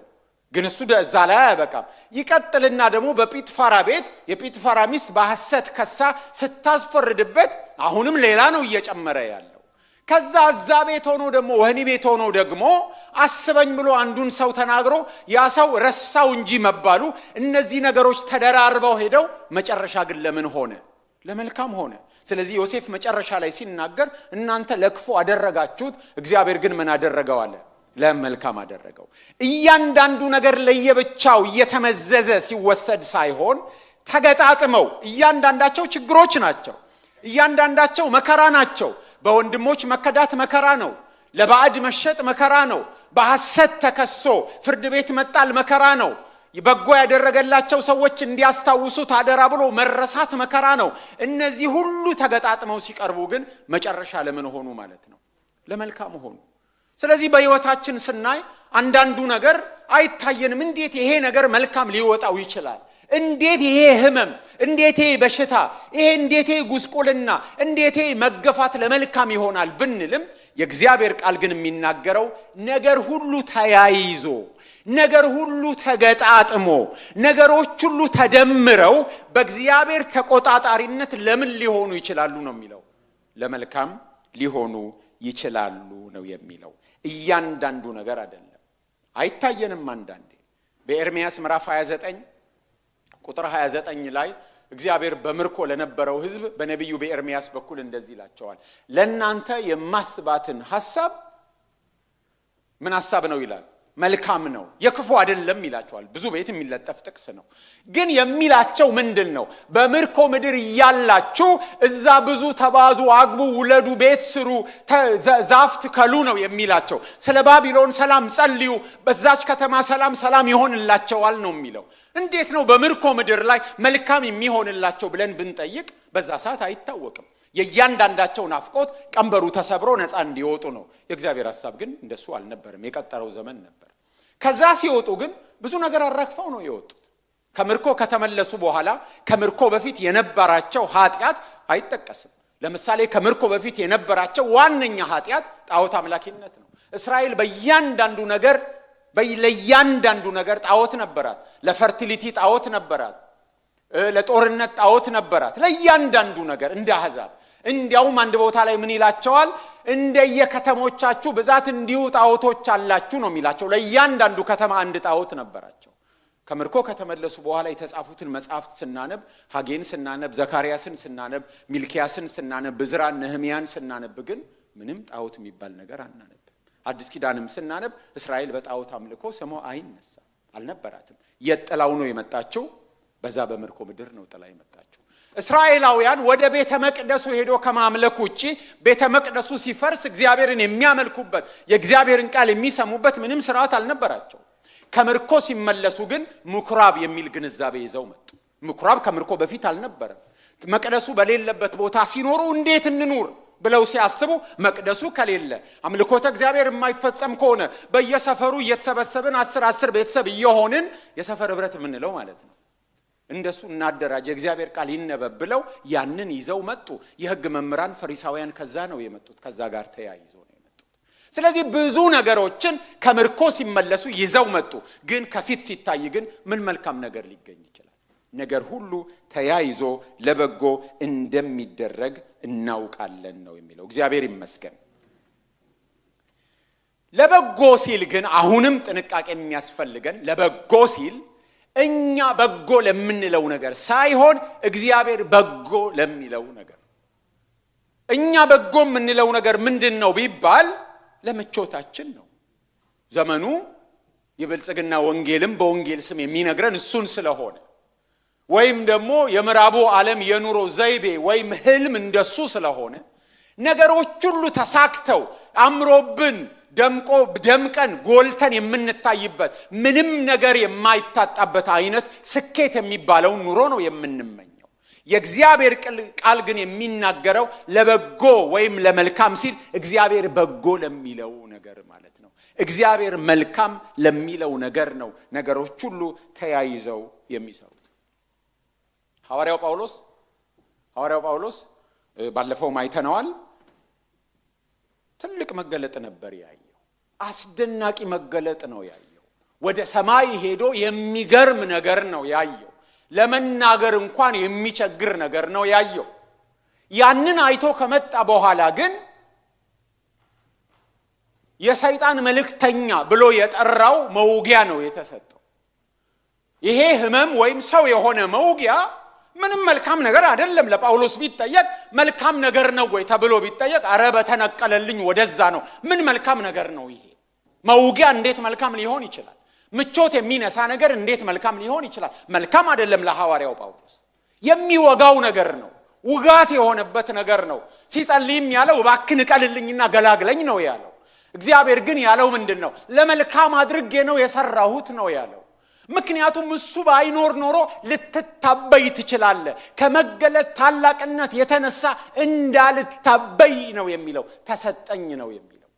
ግን እሱ እዛ ላይ አያበቃም። ይቀጥልና ደግሞ በጲጥፋራ ቤት የጲጥፋራ ሚስት በሐሰት ከሳ ስታስፈርድበት አሁንም ሌላ ነው እየጨመረ ያለው። ከዛ እዛ ቤት ሆኖ ደግሞ ወህኒ ቤት ሆኖ ደግሞ አስበኝ ብሎ አንዱን ሰው ተናግሮ ያ ሰው ረሳው እንጂ መባሉ እነዚህ ነገሮች ተደራርበው ሄደው መጨረሻ ግን ለምን ሆነ? ለመልካም ሆነ። ስለዚህ ዮሴፍ መጨረሻ ላይ ሲናገር እናንተ ለክፉ አደረጋችሁት፣ እግዚአብሔር ግን ምን አደረገው አለ? ለመልካም አደረገው። እያንዳንዱ ነገር ለየብቻው እየተመዘዘ ሲወሰድ ሳይሆን ተገጣጥመው እያንዳንዳቸው ችግሮች ናቸው፣ እያንዳንዳቸው መከራ ናቸው። በወንድሞች መከዳት መከራ ነው። ለባዕድ መሸጥ መከራ ነው። በሐሰት ተከሶ ፍርድ ቤት መጣል መከራ ነው። በጎ ያደረገላቸው ሰዎች እንዲያስታውሱት አደራ ብሎ መረሳት መከራ ነው። እነዚህ ሁሉ ተገጣጥመው ሲቀርቡ ግን መጨረሻ ለምን ሆኑ ማለት ነው? ለመልካም ሆኑ። ስለዚህ በሕይወታችን ስናይ አንዳንዱ ነገር አይታየንም። እንዴት ይሄ ነገር መልካም ሊወጣው ይችላል? እንዴት ይሄ ህመም፣ እንዴት ይሄ በሽታ፣ እንዴት ይሄ ጉስቁልና፣ እንዴት ይሄ መገፋት ለመልካም ይሆናል ብንልም የእግዚአብሔር ቃል ግን የሚናገረው ነገር ሁሉ ተያይዞ ነገር ሁሉ ተገጣጥሞ ነገሮች ሁሉ ተደምረው በእግዚአብሔር ተቆጣጣሪነት ለምን ሊሆኑ ይችላሉ ነው የሚለው። ለመልካም ሊሆኑ ይችላሉ ነው የሚለው። እያንዳንዱ ነገር አይደለም፣ አይታየንም። አንዳንዴ በኤርምያስ ምዕራፍ 29 ቁጥር 29 ላይ እግዚአብሔር በምርኮ ለነበረው ሕዝብ በነቢዩ በኤርምያስ በኩል እንደዚህ ይላቸዋል። ለእናንተ የማስባትን ሐሳብ ምን ሐሳብ ነው ይላል? መልካም ነው፣ የክፉ አይደለም ይላቸዋል። ብዙ ቤት የሚለጠፍ ጥቅስ ነው። ግን የሚላቸው ምንድን ነው? በምርኮ ምድር እያላችሁ እዛ ብዙ ተባዙ፣ አግቡ፣ ውለዱ፣ ቤት ስሩ፣ ዛፍ ትከሉ ነው የሚላቸው። ስለ ባቢሎን ሰላም ጸልዩ፣ በዛች ከተማ ሰላም ይሆንላቸዋል ነው የሚለው። እንዴት ነው በምርኮ ምድር ላይ መልካም የሚሆንላቸው ብለን ብንጠይቅ በዛ ሰዓት አይታወቅም። የእያንዳንዳቸው ናፍቆት ቀንበሩ ተሰብሮ ነፃ እንዲወጡ ነው። የእግዚአብሔር ሐሳብ ግን እንደሱ አልነበረም። የቀጠረው ዘመን ነበር። ከዛ ሲወጡ ግን ብዙ ነገር አራግፈው ነው የወጡት። ከምርኮ ከተመለሱ በኋላ ከምርኮ በፊት የነበራቸው ኃጢአት አይጠቀስም። ለምሳሌ ከምርኮ በፊት የነበራቸው ዋነኛ ኃጢአት ጣዖት አምላኪነት ነው። እስራኤል ለእያንዳንዱ ነገር ጣዖት ነበራት። ለፈርቲሊቲ ጣዖት ነበራት፣ ለጦርነት ጣዖት ነበራት፣ ለእያንዳንዱ ነገር እንደ አሕዛብ። እንዲያውም አንድ ቦታ ላይ ምን ይላቸዋል? እንደየከተሞቻችሁ ብዛት እንዲሁ ጣዖቶች አላችሁ ነው የሚላቸው። ለእያንዳንዱ ከተማ አንድ ጣዖት ነበራቸው። ከምርኮ ከተመለሱ በኋላ የተጻፉትን መጽሐፍት ስናነብ፣ ሐጌን ስናነብ፣ ዘካርያስን ስናነብ፣ ሚልኪያስን ስናነብ፣ ዕዝራን፣ ነህምያን ስናነብ ግን ምንም ጣዖት የሚባል ነገር አናነብ። አዲስ ኪዳንም ስናነብ እስራኤል በጣዖት አምልኮ ስሟ አይነሳም፣ አልነበራትም። የጥላው ነው የመጣችው፣ በዛ በምርኮ ምድር ነው ጥላ የመጣችው። እስራኤላውያን ወደ ቤተ መቅደሱ ሄዶ ከማምለክ ውጪ ቤተ መቅደሱ ሲፈርስ እግዚአብሔርን የሚያመልኩበት የእግዚአብሔርን ቃል የሚሰሙበት ምንም ስርዓት አልነበራቸው። ከምርኮ ሲመለሱ ግን ምኩራብ የሚል ግንዛቤ ይዘው መጡ። ምኩራብ ከምርኮ በፊት አልነበረም። መቅደሱ በሌለበት ቦታ ሲኖሩ እንዴት እንኑር ብለው ሲያስቡ መቅደሱ ከሌለ አምልኮተ እግዚአብሔር የማይፈጸም ከሆነ በየሰፈሩ እየተሰበሰብን 10 ቤተሰብ እየሆንን የሰፈር ህብረት የምንለው ማለት ነው፣ እንደሱ እናደራጅ፣ የእግዚአብሔር ቃል ይነበብ ብለው ያንን ይዘው መጡ። የህግ መምህራን ፈሪሳውያን ከዛ ነው የመጡት፣ ከዛ ጋር ተያይዞ ነው የመጡት። ስለዚህ ብዙ ነገሮችን ከምርኮ ሲመለሱ ይዘው መጡ። ግን ከፊት ሲታይ ግን ምን መልካም ነገር ሊገኝ ይችላል? ነገር ሁሉ ተያይዞ ለበጎ እንደሚደረግ እናውቃለን ነው የሚለው። እግዚአብሔር ይመስገን። ለበጎ ሲል ግን አሁንም ጥንቃቄ የሚያስፈልገን ለበጎ ሲል እኛ በጎ ለምንለው ነገር ሳይሆን እግዚአብሔር በጎ ለሚለው ነገር። እኛ በጎ የምንለው ነገር ምንድነው ቢባል ለምቾታችን ነው። ዘመኑ የብልጽግና ወንጌልም በወንጌል ስም የሚነግረን እሱን ስለሆነ ወይም ደግሞ የምዕራቡ ዓለም የኑሮ ዘይቤ ወይም ህልም እንደሱ ስለሆነ ነገሮች ሁሉ ተሳክተው አምሮብን ደምቀን ጎልተን የምንታይበት ምንም ነገር የማይታጣበት አይነት ስኬት የሚባለው ኑሮ ነው የምንመኘው። የእግዚአብሔር ቃል ግን የሚናገረው ለበጎ ወይም ለመልካም ሲል እግዚአብሔር በጎ ለሚለው ነገር ማለት ነው። እግዚአብሔር መልካም ለሚለው ነገር ነው ነገሮች ሁሉ ተያይዘው የሚሰሩት። ሐዋርያው ጳውሎስ ባለፈው አይተነዋል። ትልቅ መገለጥ ነበር ያየው። አስደናቂ መገለጥ ነው ያየው። ወደ ሰማይ ሄዶ የሚገርም ነገር ነው ያየው። ለመናገር እንኳን የሚቸግር ነገር ነው ያየው። ያንን አይቶ ከመጣ በኋላ ግን የሰይጣን መልእክተኛ ብሎ የጠራው መውጊያ ነው የተሰጠው። ይሄ ህመም ወይም ሰው የሆነ መውጊያ ምንም መልካም ነገር አይደለም። ለጳውሎስ ቢጠየቅ መልካም ነገር ነው ወይ ተብሎ ቢጠየቅ አረ በተነቀለልኝ ወደዛ ነው። ምን መልካም ነገር ነው ይሄ? መውጊያ እንዴት መልካም ሊሆን ይችላል? ምቾት የሚነሳ ነገር እንዴት መልካም ሊሆን ይችላል? መልካም አይደለም። ለሐዋርያው ጳውሎስ የሚወጋው ነገር ነው፣ ውጋት የሆነበት ነገር ነው። ሲጸልይም ያለው እባክህ ንቀልልኝና ገላግለኝ ነው ያለው። እግዚአብሔር ግን ያለው ምንድነው? ለመልካም አድርጌ ነው የሰራሁት ነው ያለው። ምክንያቱም እሱ ባይኖር ኖሮ ልትታበይ ትችላለህ። ከመገለጥ ታላቅነት የተነሳ እንዳልታበይ ነው የሚለው፣ ተሰጠኝ ነው የሚለው።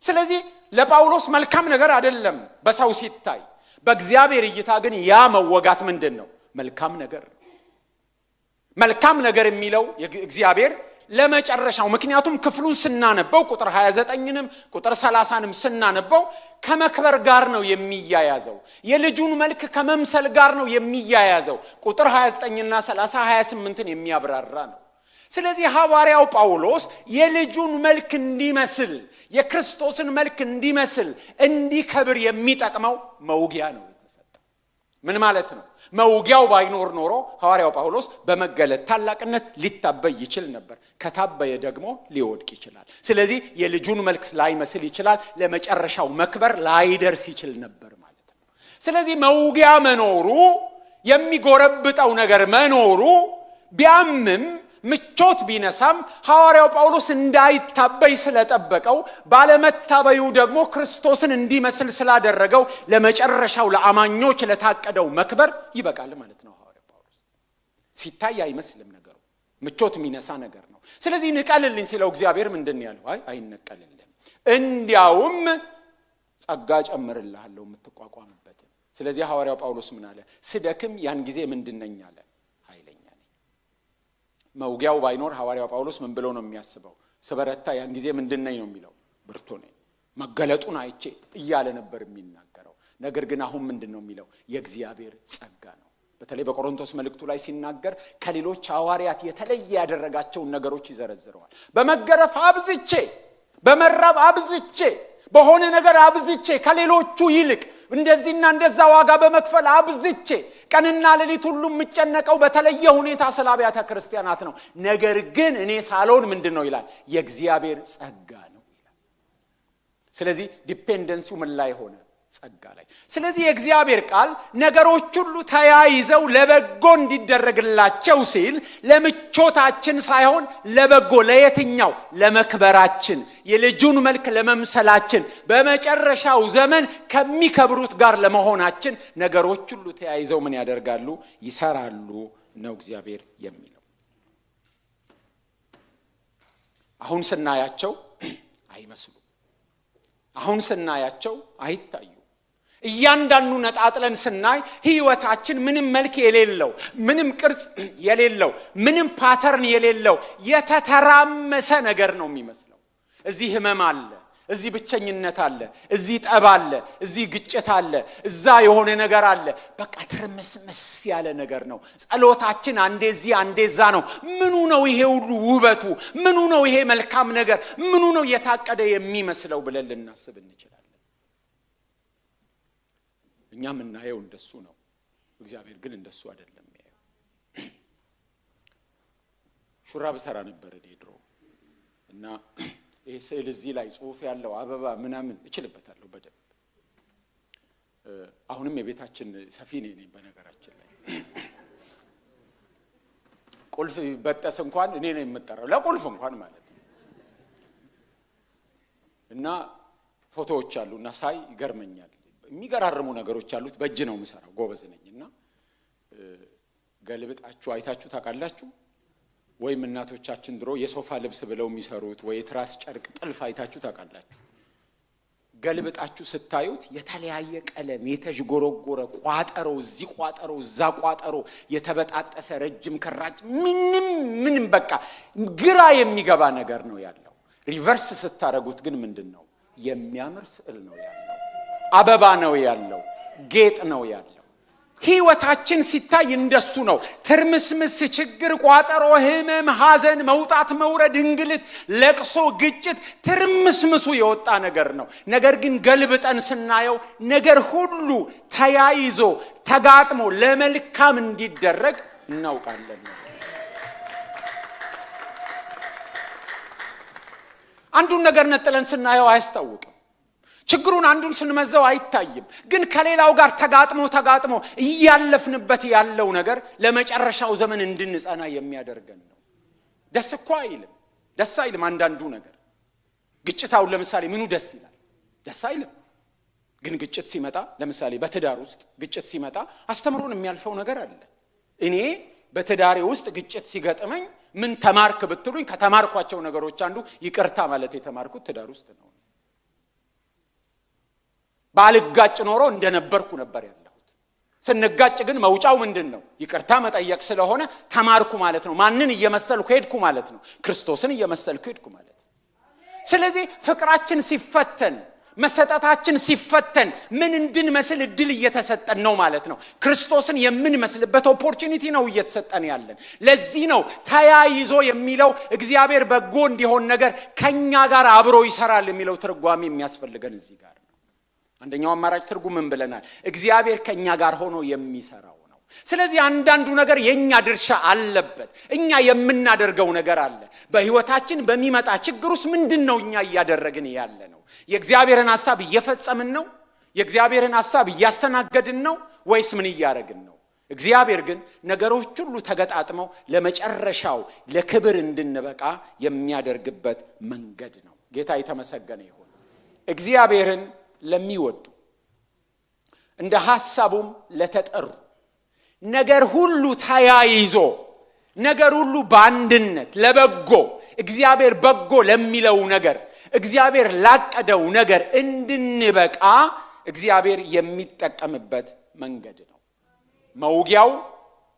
ስለዚህ ለጳውሎስ መልካም ነገር አይደለም በሰው ሲታይ፣ በእግዚአብሔር እይታ ግን ያ መወጋት ምንድነው? መልካም ነገር። መልካም ነገር የሚለው እግዚአብሔር ለመጨረሻው። ምክንያቱም ክፍሉን ስናነበው ቁጥር 29ንም ቁጥር 30ንም ስናነበው ከመክበር ጋር ነው የሚያያዘው። የልጁን መልክ ከመምሰል ጋር ነው የሚያያዘው። ቁጥር 29ና 30 28ን የሚያብራራ ነው። ስለዚህ ሐዋርያው ጳውሎስ የልጁን መልክ እንዲመስል፣ የክርስቶስን መልክ እንዲመስል፣ እንዲከብር የሚጠቅመው መውጊያ ነው የተሰጠው። ምን ማለት ነው? መውጊያው ባይኖር ኖሮ ሐዋርያው ጳውሎስ በመገለጥ ታላቅነት ሊታበይ ይችል ነበር። ከታበየ ደግሞ ሊወድቅ ይችላል። ስለዚህ የልጁን መልክ ላይመስል ይችላል። ለመጨረሻው መክበር ላይደርስ ይችል ነበር ማለት ነው። ስለዚህ መውጊያ መኖሩ፣ የሚጎረብጠው ነገር መኖሩ ቢያምም ምቾት ቢነሳም ሐዋርያው ጳውሎስ እንዳይታበይ ስለጠበቀው፣ ባለመታበዩ ደግሞ ክርስቶስን እንዲመስል ስላደረገው ለመጨረሻው ለአማኞች ለታቀደው መክበር ይበቃል ማለት ነው። ሐዋርያው ጳውሎስ ሲታይ አይመስልም ነገሩ፣ ምቾት የሚነሳ ነገር ነው። ስለዚህ ንቀልልኝ ሲለው እግዚአብሔር ምንድን ያለው? አይነቀልልም፣ እንዲያውም ጸጋ ጨምርልሃለሁ የምትቋቋምበት። ስለዚህ ሐዋርያው ጳውሎስ ምን አለ? ስደክም ያን ጊዜ ምንድነኝ አለ? መውጊያው ባይኖር ሐዋርያው ጳውሎስ ምን ብሎ ነው የሚያስበው? ስበረታ ያን ጊዜ ምንድነኝ ነው የሚለው? ብርቱ ነኝ፣ መገለጡን አይቼ እያለ ነበር የሚናገረው። ነገር ግን አሁን ምንድነው የሚለው? የእግዚአብሔር ጸጋ ነው። በተለይ በቆሮንቶስ መልእክቱ ላይ ሲናገር ከሌሎች ሐዋርያት የተለየ ያደረጋቸውን ነገሮች ይዘረዝረዋል። በመገረፍ አብዝቼ፣ በመራብ አብዝቼ፣ በሆነ ነገር አብዝቼ፣ ከሌሎቹ ይልቅ እንደዚህና እንደዛ ዋጋ በመክፈል አብዝቼ፣ ቀንና ሌሊት ሁሉ የምጨነቀው በተለየ ሁኔታ ስለ አብያተ ክርስቲያናት ነው። ነገር ግን እኔ ሳልሆን ምንድነው ይላል? የእግዚአብሔር ጸጋ ነው ይላል። ስለዚህ ዲፔንደንሲው ምን ላይ ሆነ? ጸጋ ላይ። ስለዚህ የእግዚአብሔር ቃል ነገሮች ሁሉ ተያይዘው ለበጎ እንዲደረግላቸው ሲል ለምቾታችን ሳይሆን ለበጎ፣ ለየትኛው? ለመክበራችን፣ የልጁን መልክ ለመምሰላችን፣ በመጨረሻው ዘመን ከሚከብሩት ጋር ለመሆናችን ነገሮች ሁሉ ተያይዘው ምን ያደርጋሉ? ይሰራሉ ነው እግዚአብሔር የሚለው። አሁን ስናያቸው አይመስሉም። አሁን ስናያቸው አይታዩ። እያንዳንዱ ነጣጥለን ስናይ ህይወታችን ምንም መልክ የሌለው፣ ምንም ቅርጽ የሌለው፣ ምንም ፓተርን የሌለው የተተራመሰ ነገር ነው የሚመስለው። እዚህ ህመም አለ፣ እዚህ ብቸኝነት አለ፣ እዚህ ጠብ አለ፣ እዚህ ግጭት አለ፣ እዛ የሆነ ነገር አለ። በቃ ትርምስምስ ያለ ነገር ነው። ጸሎታችን አንዴ እዚህ አንዴ እዛ ነው። ምኑ ነው ይሄ ሁሉ ውበቱ? ምኑ ነው ይሄ መልካም ነገር? ምኑ ነው የታቀደ የሚመስለው ብለን ልናስብ እንችላለን። እኛ የምናየው እንደሱ ነው። እግዚአብሔር ግን እንደሱ አይደለም የሚያየው። ሹራብ ሰራ ነበር ድሮ እና ይሄ ስዕል እዚህ ላይ ጽሑፍ ያለው አበባ ምናምን እችልበታለሁ በደንብ። አሁንም የቤታችን ሰፊ ነኝ በነገራችን ላይ። ቁልፍ በጠስ እንኳን እኔ ነኝ የምጠራው ለቁልፍ እንኳን ማለት ነው። እና ፎቶዎች አሉና ሳይ ይገርመኛል። የሚገራርሙ ነገሮች አሉት። በእጅ ነው የምሰራው፣ ጎበዝ ነኝና ገልብጣችሁ አይታችሁ ታውቃላችሁ? ወይም እናቶቻችን ድሮ የሶፋ ልብስ ብለው የሚሰሩት ወይ ትራስ ጨርቅ ጥልፍ አይታችሁ ታውቃላችሁ? ገልብጣችሁ ስታዩት የተለያየ ቀለም የተዥጎረጎረ ቋጠሮ፣ እዚህ ቋጠሮ እዛ ቋጠሮ፣ የተበጣጠሰ ረጅም ክራጭ፣ ምንም በቃ ግራ የሚገባ ነገር ነው ያለው። ሪቨርስ ስታረጉት ግን ምንድነው? የሚያምር ስዕል ነው ያለው፣ አበባ ነው ያለው፣ ጌጥ ነው ያለው። ህይወታችን ሲታይ እንደሱ ነው። ትርምስምስ፣ ችግር፣ ቋጠሮ፣ ህመም፣ ሐዘን፣ መውጣት መውረድ፣ እንግልት፣ ለቅሶ፣ ግጭት፣ ትርምስምሱ የወጣ ነገር ነው። ነገር ግን ገልብጠን ስናየው ነገር ሁሉ ተያይዞ ተጋጥሞ ለመልካም እንዲደረግ እናውቃለን። አንዱን ነገር ነጥለን ስናየው አያስታውቅም። ችግሩን አንዱን ስንመዘው አይታይም። ግን ከሌላው ጋር ተጋጥሞ እያለፍንበት ያለው ነገር ለመጨረሻው ዘመን እንድንጸና የሚያደርገን ነው። ደስ እኮ አይልም፣ ደስ አይልም። አንዳንዱ ነገር ግጭታውን ለምሳሌ ምኑ ደስ ይላል? ደስ አይልም። ግን ግጭት ሲመጣ ለምሳሌ በትዳር ውስጥ ግጭት ሲመጣ አስተምሮን የሚያልፈው ነገር አለ። እኔ በትዳሬ ውስጥ ግጭት ሲገጥመኝ ምን ተማርክ ብትሉኝ ከተማርኳቸው ነገሮች አንዱ ይቅርታ ማለት የተማርኩት ትዳር ውስጥ ነው። ባልጋጭ ኖሮ እንደነበርኩ ነበር ያለሁት። ስንጋጭ ግን መውጫው ምንድነው? ይቅርታ መጠየቅ ስለሆነ ተማርኩ ማለት ነው። ማንን እየመሰልኩ ሄድኩ ማለት ነው? ክርስቶስን እየመሰልኩ ሄድኩ ማለት ነው። ስለዚህ ፍቅራችን ሲፈተን፣ መሰጠታችን ሲፈተን ምን እንድንመስል እድል እየተሰጠን ነው ማለት ነው። ክርስቶስን የምንመስልበት ኦፖርቹኒቲ ነው እየተሰጠን ያለን። ለዚህ ነው ተያይዞ የሚለው እግዚአብሔር በጎ እንዲሆን ነገር ከኛ ጋር አብሮ ይሰራል የሚለው ትርጓሜ የሚያስፈልገን እዚህ ጋር። አንደኛው አማራጭ ትርጉም ምን ብለናል? እግዚአብሔር ከኛ ጋር ሆኖ የሚሰራው ነው። ስለዚህ አንዳንዱ ነገር የኛ ድርሻ አለበት። እኛ የምናደርገው ነገር አለ። በህይወታችን በሚመጣ ችግር ውስጥ ምንድነው እኛ እያደረግን ያለ ነው? የእግዚአብሔርን ሐሳብ እየፈጸምን ነው? የእግዚአብሔርን ሐሳብ እያስተናገድን ነው ወይስ ምን እያደረግን ነው? እግዚአብሔር ግን ነገሮች ሁሉ ተገጣጥመው ለመጨረሻው ለክብር እንድንበቃ የሚያደርግበት መንገድ ነው። ጌታ የተመሰገነ ይሁን። እግዚአብሔርን ለሚወዱ እንደ ሐሳቡም ለተጠሩ ነገር ሁሉ ተያይዞ ነገር ሁሉ በአንድነት ለበጎ እግዚአብሔር በጎ ለሚለው ነገር እግዚአብሔር ላቀደው ነገር እንድንበቃ እግዚአብሔር የሚጠቀምበት መንገድ ነው። መውጊያው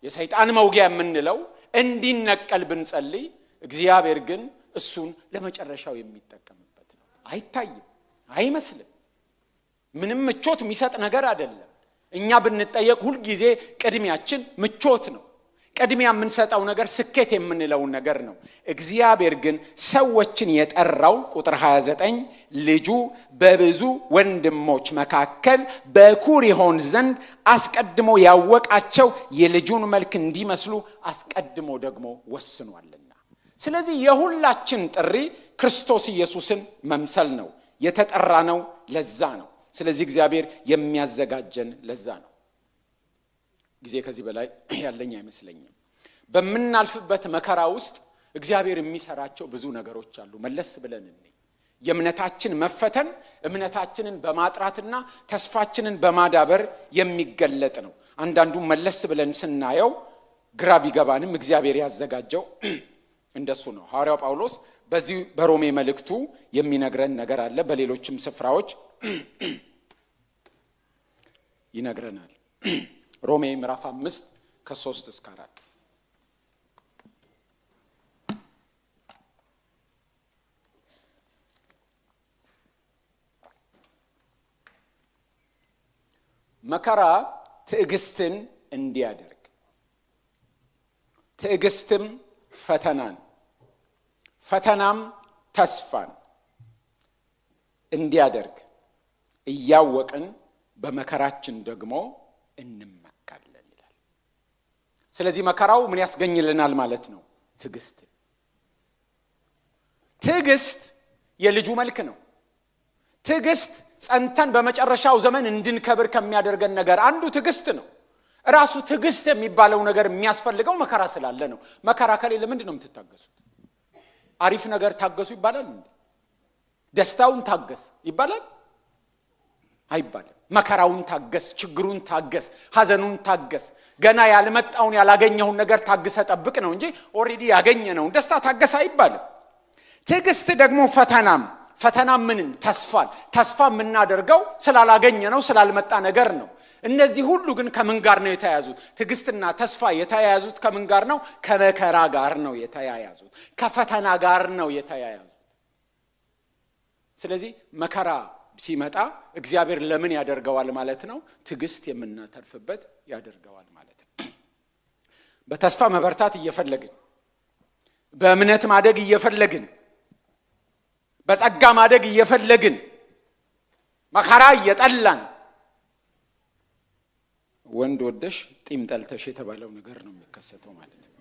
የሰይጣን መውጊያ የምንለው እንዲነቀል ብንጸልይ እግዚአብሔር ግን እሱን ለመጨረሻው የሚጠቀምበት ነው። አይታይም፣ አይመስልም፣ ምንም ምቾት የሚሰጥ ነገር አይደለም። እኛ ብንጠየቅ ሁሉ ጊዜ ቅድሚያችን ምቾት ነው። ቅድሚያ የምንሰጠው ነገር ስኬት የምንለው ነገር ነው። እግዚአብሔር ግን ሰዎችን የጠራው ቁጥር 29 ልጁ በብዙ ወንድሞች መካከል በኩር ይሆን ዘንድ አስቀድሞ ያወቃቸው የልጁን መልክ እንዲመስሉ አስቀድሞ ደግሞ ወስኗልና። ስለዚህ የሁላችን ጥሪ ክርስቶስ ኢየሱስን መምሰል ነው። የተጠራ ነው ለዛ ነው። ስለዚህ እግዚአብሔር የሚያዘጋጀን ለዛ ነው። ጊዜ ከዚህ በላይ ያለኝ አይመስለኝም። በመናልፍበት መከራ ውስጥ እግዚአብሔር የሚሰራቸው ብዙ ነገሮች አሉ። መለስ ብለን እንይ። የእምነታችን መፈተን እምነታችንን በማጥራትና ተስፋችንን በማዳበር የሚገለጥ ነው። አንዳንዱ መለስ ብለን ስናየው ግራ ቢገባንም እግዚአብሔር ያዘጋጀው እንደሱ ነው። ሐዋርያው ጳውሎስ በዚህ በሮሜ መልእክቱ የሚነግረን ነገር አለ። በሌሎችም ስፍራዎች ይነግረናል። ሮሜ ምዕራፍ 5 ከ3 እስከ 4 መከራ ትዕግስትን እንዲያደርግ ትዕግስትም ፈተናን ፈተናም ተስፋን እንዲያደርግ እያወቅን በመከራችን ደግሞ እንመካለን ይላል። ስለዚህ መከራው ምን ያስገኝልናል ማለት ነው? ትዕግስት የልጁ መልክ ነው። ትዕግስት ጸንተን በመጨረሻው ዘመን እንድንከብር ከሚያደርገን ነገር አንዱ ትዕግስት ነው። ራሱ ትዕግስት የሚባለው ነገር የሚያስፈልገው መከራ ስላለ ነው። መከራ ከሌለ ምንድን ነው የምትታገሱት? አሪፍ ነገር ታገሱ ይባላል እንዴ? ደስታውን ታገስ ይባላል? አይባልም። መከራውን ታገስ፣ ችግሩን ታገስ፣ ሐዘኑን ታገስ፣ ገና ያልመጣውን ያላገኘውን ነገር ታግሰ ጠብቅ ነው እንጂ ኦሬዲ ያገኘነውን ደስታ ታገስ አይባልም። ትዕግስት ደግሞ ፈተናም ምንን? ተስፋ የምናደርገው ስላላገኘነው ስላልመጣ ነገር ነው። እነዚህ ሁሉ ግን ከምን ጋር ነው የተያያዙት? ትዕግስትና ተስፋ የተያያዙት ከምን ጋር ነው? ከመከራ ጋር ነው የተያያዙት፣ ከፈተና ጋር ነው የተያያዙት። ስለዚህ መከራ ሲመጣ እግዚአብሔር ለምን ያደርገዋል ማለት ነው? ትዕግስት የምናተርፍበት ያደርገዋል ማለት ነው። በተስፋ መበርታት እየፈለግን፣ በእምነት ማደግ እየፈለግን፣ በጸጋ ማደግ እየፈለግን መከራ እየጠላን ወንድ ወደሽ ጢም ጠልተሽ የተባለው ነገር ነው የሚከሰተው ማለት ነው።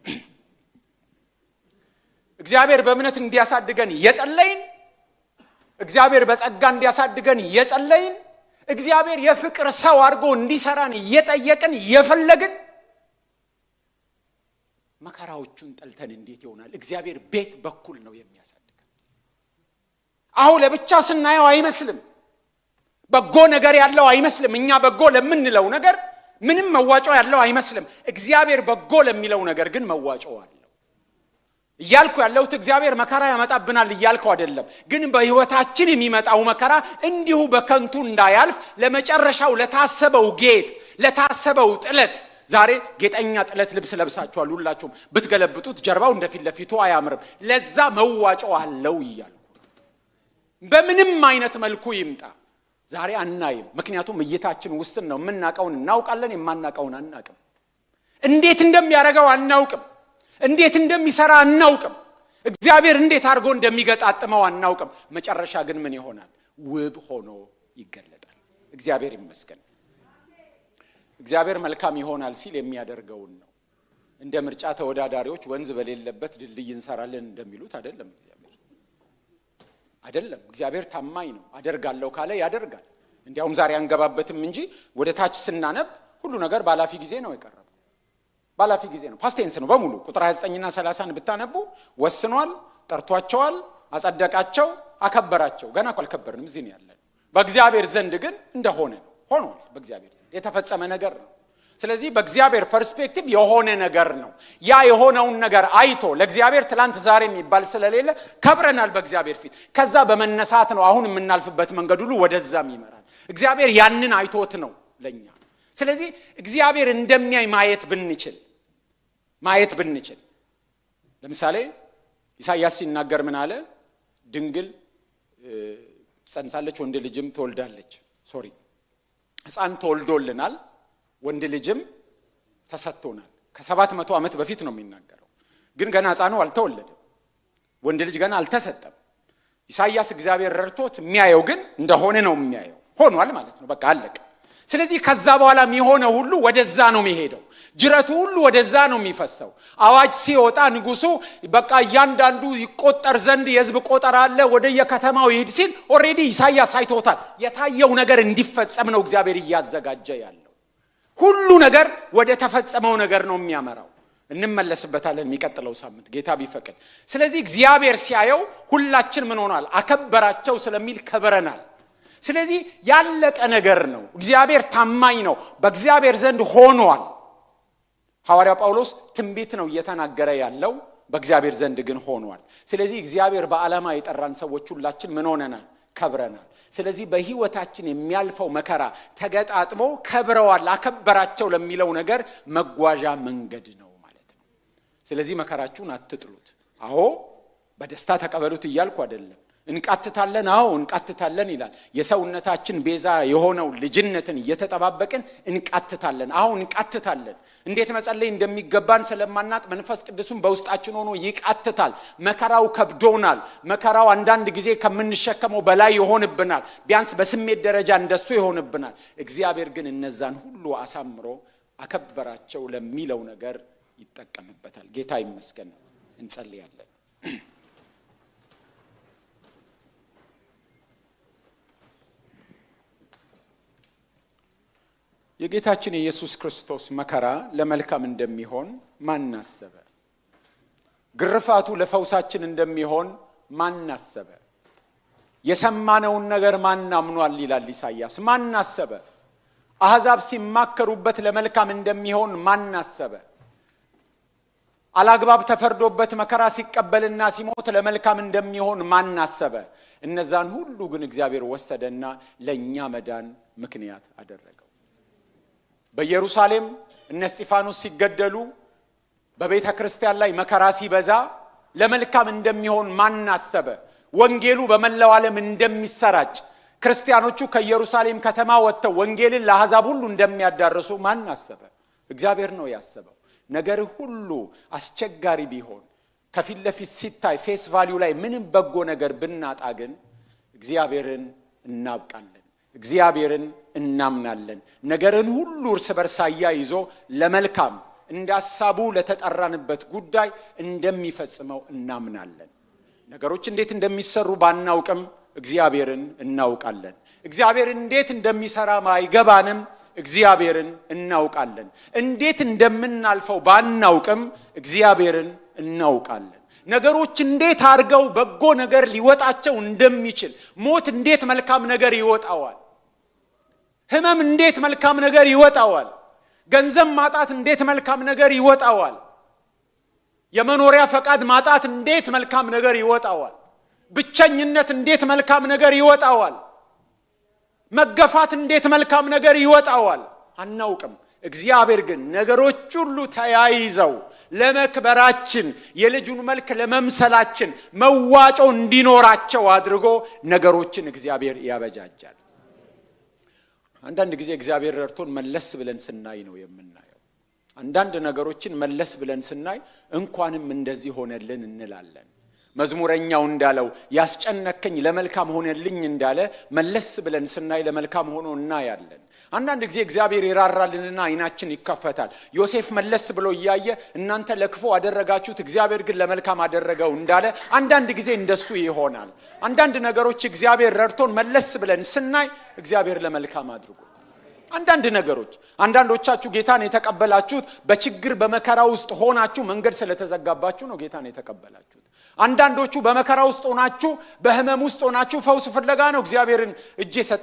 እግዚአብሔር በእምነት እንዲያሳድገን እየጸለይን፣ እግዚአብሔር በጸጋ እንዲያሳድገን እየጸለይን፣ እግዚአብሔር የፍቅር ሰው አድርጎ እንዲሰራን እየጠየቅን እየፈለግን መከራዎቹን ጠልተን እንዴት ይሆናል? እግዚአብሔር ቤት በኩል ነው የሚያሳድገን። አሁን ለብቻ ስናየው አይመስልም፣ በጎ ነገር ያለው አይመስልም። እኛ በጎ ለምንለው ነገር ምንም መዋጮ ያለው አይመስልም። እግዚአብሔር በጎ ለሚለው ነገር ግን መዋጮ አለው። እያልኩ ያለሁት እግዚአብሔር መከራ ያመጣብናል እያልኩ አይደለም። ግን በህይወታችን የሚመጣው መከራ እንዲሁ በከንቱ እንዳያልፍ ለመጨረሻው ለታሰበው ጌጥ፣ ለታሰበው ጥለት። ዛሬ ጌጠኛ ጥለት ልብስ ለብሳችኋል ሁላችሁም። ብትገለብጡት ጀርባው እንደፊት ለፊቱ አያምርም። ለዛ መዋጮ አለው እያልኩ በምንም አይነት መልኩ ይምጣ ዛሬ አናይም። ምክንያቱም እይታችን ውስን ነው። የምናውቀውን እናውቃለን፣ የማናውቀውን አናውቅም። እንዴት እንደሚያደርገው አናውቅም። እንዴት እንደሚሰራ አናውቅም። እግዚአብሔር እንዴት አድርጎ እንደሚገጣጥመው አናውቅም። መጨረሻ ግን ምን ይሆናል? ውብ ሆኖ ይገለጣል። እግዚአብሔር ይመስገን። እግዚአብሔር መልካም ይሆናል ሲል የሚያደርገውን ነው። እንደ ምርጫ ተወዳዳሪዎች ወንዝ በሌለበት ድልድይ እንሰራለን እንደሚሉት አይደለም። እግዚአብሔር ታማኝ ነው። አደርጋለሁ ካለ ያደርጋል። እንዲያውም ዛሬ አንገባበትም እንጂ ወደ ታች ስናነብ ሁሉ ነገር ባላፊ ጊዜ ነው የቀረበው። ባላፊ ጊዜ ነው፣ ፓስቴንስ ነው በሙሉ። ቁጥር 29ና 30ን ብታነቡ ወስኗል፣ ጠርቷቸዋል፣ አጸደቃቸው፣ አከበራቸው። ገና እኮ አልከበርንም፣ እዚህ ነው ያለን። በእግዚአብሔር ዘንድ ግን እንደሆነ ነው፣ ሆኗል። በእግዚአብሔር ዘንድ የተፈጸመ ነገር ነው። ስለዚህ በእግዚአብሔር ፐርስፔክቲቭ የሆነ ነገር ነው። ያ የሆነውን ነገር አይቶ ለእግዚአብሔር ትላንት ዛሬ የሚባል ስለሌለ ከብረናል በእግዚአብሔር ፊት። ከዛ በመነሳት ነው አሁን የምናልፍበት መንገድ ሁሉ ወደዛም ይመራል። እግዚአብሔር ያንን አይቶት ነው ለኛ። ስለዚህ እግዚአብሔር እንደሚያይ ማየት ብንችል ለምሳሌ ኢሳይያስ ሲናገር ምን አለ? ድንግል ጸንሳለች ወንድ ልጅም ትወልዳለች። ሕፃን ተወልዶልናል ወንድ ልጅም ተሰጥቶናል። ከ700 ዓመት በፊት ነው የሚናገረው። ግን ገና ሕፃኑ አልተወለደም፣ ወንድ ልጅ ገና አልተሰጠም። ኢሳይያስ እግዚአብሔር ረድቶት የሚያየው ግን እንደሆነ ነው የሚያየው። ሆኗል ማለት ነው፣ በቃ አለቀ። ስለዚህ ከዛ በኋላ የሚሆነው ሁሉ ወደዛ ነው የሚሄደው። ጅረቱ ሁሉ ወደዛ ነው የሚፈሰው። አዋጅ ሲወጣ ንጉሱ በቃ እያንዳንዱ ይቆጠር ዘንድ የሕዝብ ቆጠራ አለ ወደ የከተማው ይሄድ ሲል ኦሬዲ ኢሳይያስ አይቶታል። የታየው ነገር እንዲፈጸም ነው እግዚአብሔር እያዘጋጀ ያለው። ሁሉ ነገር ወደ ተፈጸመው ነገር ነው የሚያመራው። እንመለስበታለን የሚቀጥለው ሳምንት ጌታ ቢፈቅድ። ስለዚህ እግዚአብሔር ሲያየው ሁላችን ምን ሆኗል? አከበራቸው ስለሚል ከበረናል። ስለዚህ ያለቀ ነገር ነው። እግዚአብሔር ታማኝ ነው፣ በእግዚአብሔር ዘንድ ሆኗል። ሐዋርያው ጳውሎስ ትንቢት ነው እየተናገረ ያለው፣ በእግዚአብሔር ዘንድ ግን ሆኗል። ስለዚህ እግዚአብሔር በዓላማ የጠራን ሰዎች ሁላችን ምን ሆነናል? ከብረናል። ስለዚህ በህይወታችን የሚያልፈው መከራ ተገጣጥሞ ከብረዋል፣ አከበራቸው ለሚለው ነገር መጓዣ መንገድ ነው ማለት ነው። ስለዚህ መከራችሁን አትጥሉት። አዎ በደስታ ተቀበሉት እያልኩ አይደለም። እንቃትታለን፣ አዎ እንቃትታለን ይላል። የሰውነታችን ቤዛ የሆነው ልጅነትን እየተጠባበቅን እንቃትታለን። አዎ እንቃትታለን። እንዴት መጸለይ እንደሚገባን ስለማናቅ መንፈስ ቅዱስም በውስጣችን ሆኖ ይቃትታል። መከራው ከብዶናል። መከራው አንዳንድ ጊዜ ከምንሸከመው በላይ ይሆንብናል። ቢያንስ በስሜት ደረጃ እንደሱ ይሆንብናል። እግዚአብሔር ግን እነዛን ሁሉ አሳምሮ አከበራቸው ለሚለው ነገር ይጠቀምበታል። ጌታ ይመስገን። እንጸልያለን። የጌታችን የኢየሱስ ክርስቶስ መከራ ለመልካም እንደሚሆን ማን አሰበ? ግርፋቱ ለፈውሳችን እንደሚሆን ማን አሰበ? የሰማነውን ነገር ማን አምኗል ይላል ኢሳይያስ። ማን አሰበ? አሕዛብ ሲማከሩበት ለመልካም እንደሚሆን ማን አሰበ? አላግባብ ተፈርዶበት መከራ ሲቀበልና ሲሞት ለመልካም እንደሚሆን ማን አሰበ? እነዛን ሁሉ ግን እግዚአብሔር ወሰደና ለኛ መዳን ምክንያት አደረገው። በኢየሩሳሌም እነ እስጢፋኖስ ሲገደሉ፣ በቤተ ክርስቲያን ላይ መከራ ሲበዛ ለመልካም እንደሚሆን ማን አሰበ? ወንጌሉ በመላው ዓለም እንደሚሰራጭ፣ ክርስቲያኖቹ ከኢየሩሳሌም ከተማ ወጥተው ወንጌልን ለአሕዛብ ሁሉ እንደሚያዳርሱ ማን አሰበ? እግዚአብሔር ነው ያሰበው። ነገር ሁሉ አስቸጋሪ ቢሆን፣ ከፊት ለፊት ሲታይ ፌስ ቫልዩ ላይ ምንም በጎ ነገር ብናጣ ግን እግዚአብሔርን እናውቃለን፣ እግዚአብሔርን እናምናለን። ነገርን ሁሉ እርስ በርስ አያይዞ ለመልካም እንዳሳቡ ለተጠራንበት ጉዳይ እንደሚፈጽመው እናምናለን። ነገሮች እንዴት እንደሚሰሩ ባናውቅም እግዚአብሔርን እናውቃለን። እግዚአብሔር እንዴት እንደሚሰራ ማይገባንም እግዚአብሔርን እናውቃለን። እንዴት እንደምናልፈው ባናውቅም እግዚአብሔርን እናውቃለን። ነገሮች እንዴት አድርገው በጎ ነገር ሊወጣቸው እንደሚችል፣ ሞት እንዴት መልካም ነገር ይወጣዋል፣ ህመም እንዴት መልካም ነገር ይወጣዋል፣ ገንዘብ ማጣት እንዴት መልካም ነገር ይወጣዋል፣ የመኖሪያ ፈቃድ ማጣት እንዴት መልካም ነገር ይወጣዋል፣ ብቸኝነት እንዴት መልካም ነገር ይወጣዋል፣ መገፋት እንዴት መልካም ነገር ይወጣዋል አናውቅም። እግዚአብሔር ግን ነገሮች ሁሉ ተያይዘው ለመክበራችን፣ የልጁን መልክ ለመምሰላችን መዋጮ እንዲኖራቸው አድርጎ ነገሮችን እግዚአብሔር ያበጃጃል። አንዳንድ ጊዜ እግዚአብሔር ረድቶን መለስ ብለን ስናይ ነው የምናየው። አንዳንድ ነገሮችን መለስ ብለን ስናይ እንኳንም እንደዚህ ሆነልን እንላለን። መዝሙረኛው እንዳለው ያስጨነከኝ ለመልካም ሆነልኝ እንዳለ መለስ ብለን ስናይ ለመልካም ሆኖ እናያለን። አንዳንድ ጊዜ እግዚአብሔር ይራራልንና አይናችን ይከፈታል። ዮሴፍ መለስ ብሎ እያየ እናንተ ለክፉ አደረጋችሁት እግዚአብሔር ግን ለመልካም አደረገው እንዳለ አንዳንድ ጊዜ እንደሱ ይሆናል። አንዳንድ ነገሮች እግዚአብሔር ረድቶን መለስ ብለን ስናይ እግዚአብሔር ለመልካም አድርጎ አንዳንድ ነገሮች አንዳንዶቻችሁ ጌታን የተቀበላችሁት በችግር በመከራ ውስጥ ሆናችሁ መንገድ ስለተዘጋባችሁ ነው ጌታን የተቀበላችሁት። አንዳንዶቹ በመከራ ውስጥ ሆናችሁ በህመም ውስጥ ሆናችሁ ፈውስ ፍለጋ ነው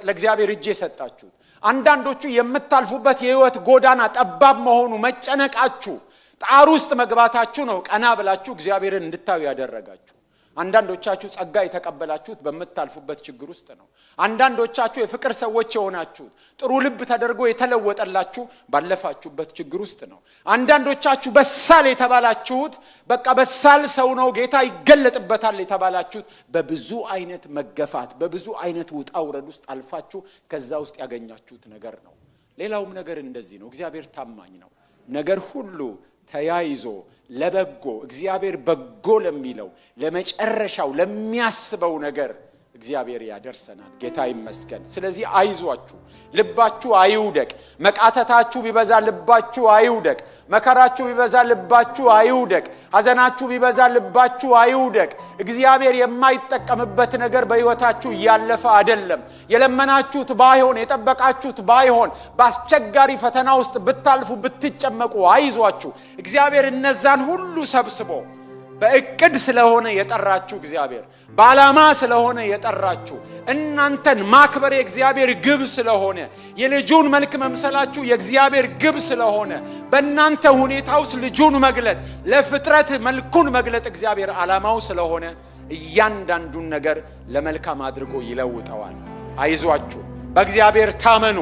ለእግዚአብሔር እጅ የሰጣችሁት። አንዳንዶቹ የምታልፉበት የህይወት ጎዳና ጠባብ መሆኑ መጨነቃችሁ፣ ጣር ውስጥ መግባታችሁ ነው ቀና ብላችሁ እግዚአብሔርን እንድታዩ ያደረጋችሁ። አንዳንዶቻችሁ ጸጋ የተቀበላችሁት በመታልፉበት ችግር ውስጥ ነው። አንዳንዶቻችሁ የፍቅር ሰዎች የሆናችሁት ጥሩ ልብ ተደርጎ የተለወጠላችሁ ባለፋችሁበት ችግር ውስጥ ነው። አንዳንዶቻችሁ በሳል የተባላችሁት በቃ በሳል ሰው ነው ጌታ ይገለጥበታል የተባላችሁት በብዙ አይነት መገፋት በብዙ አይነት ውጣ ውረድ ውስጥ አልፋችሁ ከዛ ውስጥ ያገኛችሁት ነገር ነው። ሌላውም ነገር እንደዚህ ነው። እግዚአብሔር ታማኝ ነው። ነገር ሁሉ ተያይዞ ለበጎ እግዚአብሔር በጎ ለሚለው ለመጨረሻው ለሚያስበው ነገር እግዚአብሔር ያደርሰናል። ጌታ ይመስገን። ስለዚህ አይዟችሁ፣ ልባችሁ አይውደቅ። መቃተታችሁ ቢበዛ ልባችሁ አይውደቅ። መከራችሁ ቢበዛ ልባችሁ አይውደቅ። ሐዘናችሁ ቢበዛ ልባችሁ አይውደቅ። እግዚአብሔር የማይጠቀምበት ነገር በሕይወታችሁ ያለፈ አይደለም። የለመናችሁት ባይሆን የጠበቃችሁት ባይሆን በአስቸጋሪ ፈተና ውስጥ ብታልፉ ብትጨመቁ አይዟችሁ። እግዚአብሔር እነዛን ሁሉ ሰብስቦ በእቅድ ስለሆነ የጠራችሁ እግዚአብሔር በዓላማ ስለሆነ የጠራችሁ እናንተን ማክበር የእግዚአብሔር ግብ ስለሆነ የልጁን መልክ መምሰላችሁ የእግዚአብሔር ግብ ስለሆነ በእናንተ ሁኔታ ውስጥ ልጁን መግለጥ ለፍጥረት መልኩን መግለጥ እግዚአብሔር ዓላማው ስለሆነ እያንዳንዱን ነገር ለመልካም አድርጎ ይለውጠዋል። አይዟችሁ፣ በእግዚአብሔር ታመኑ፣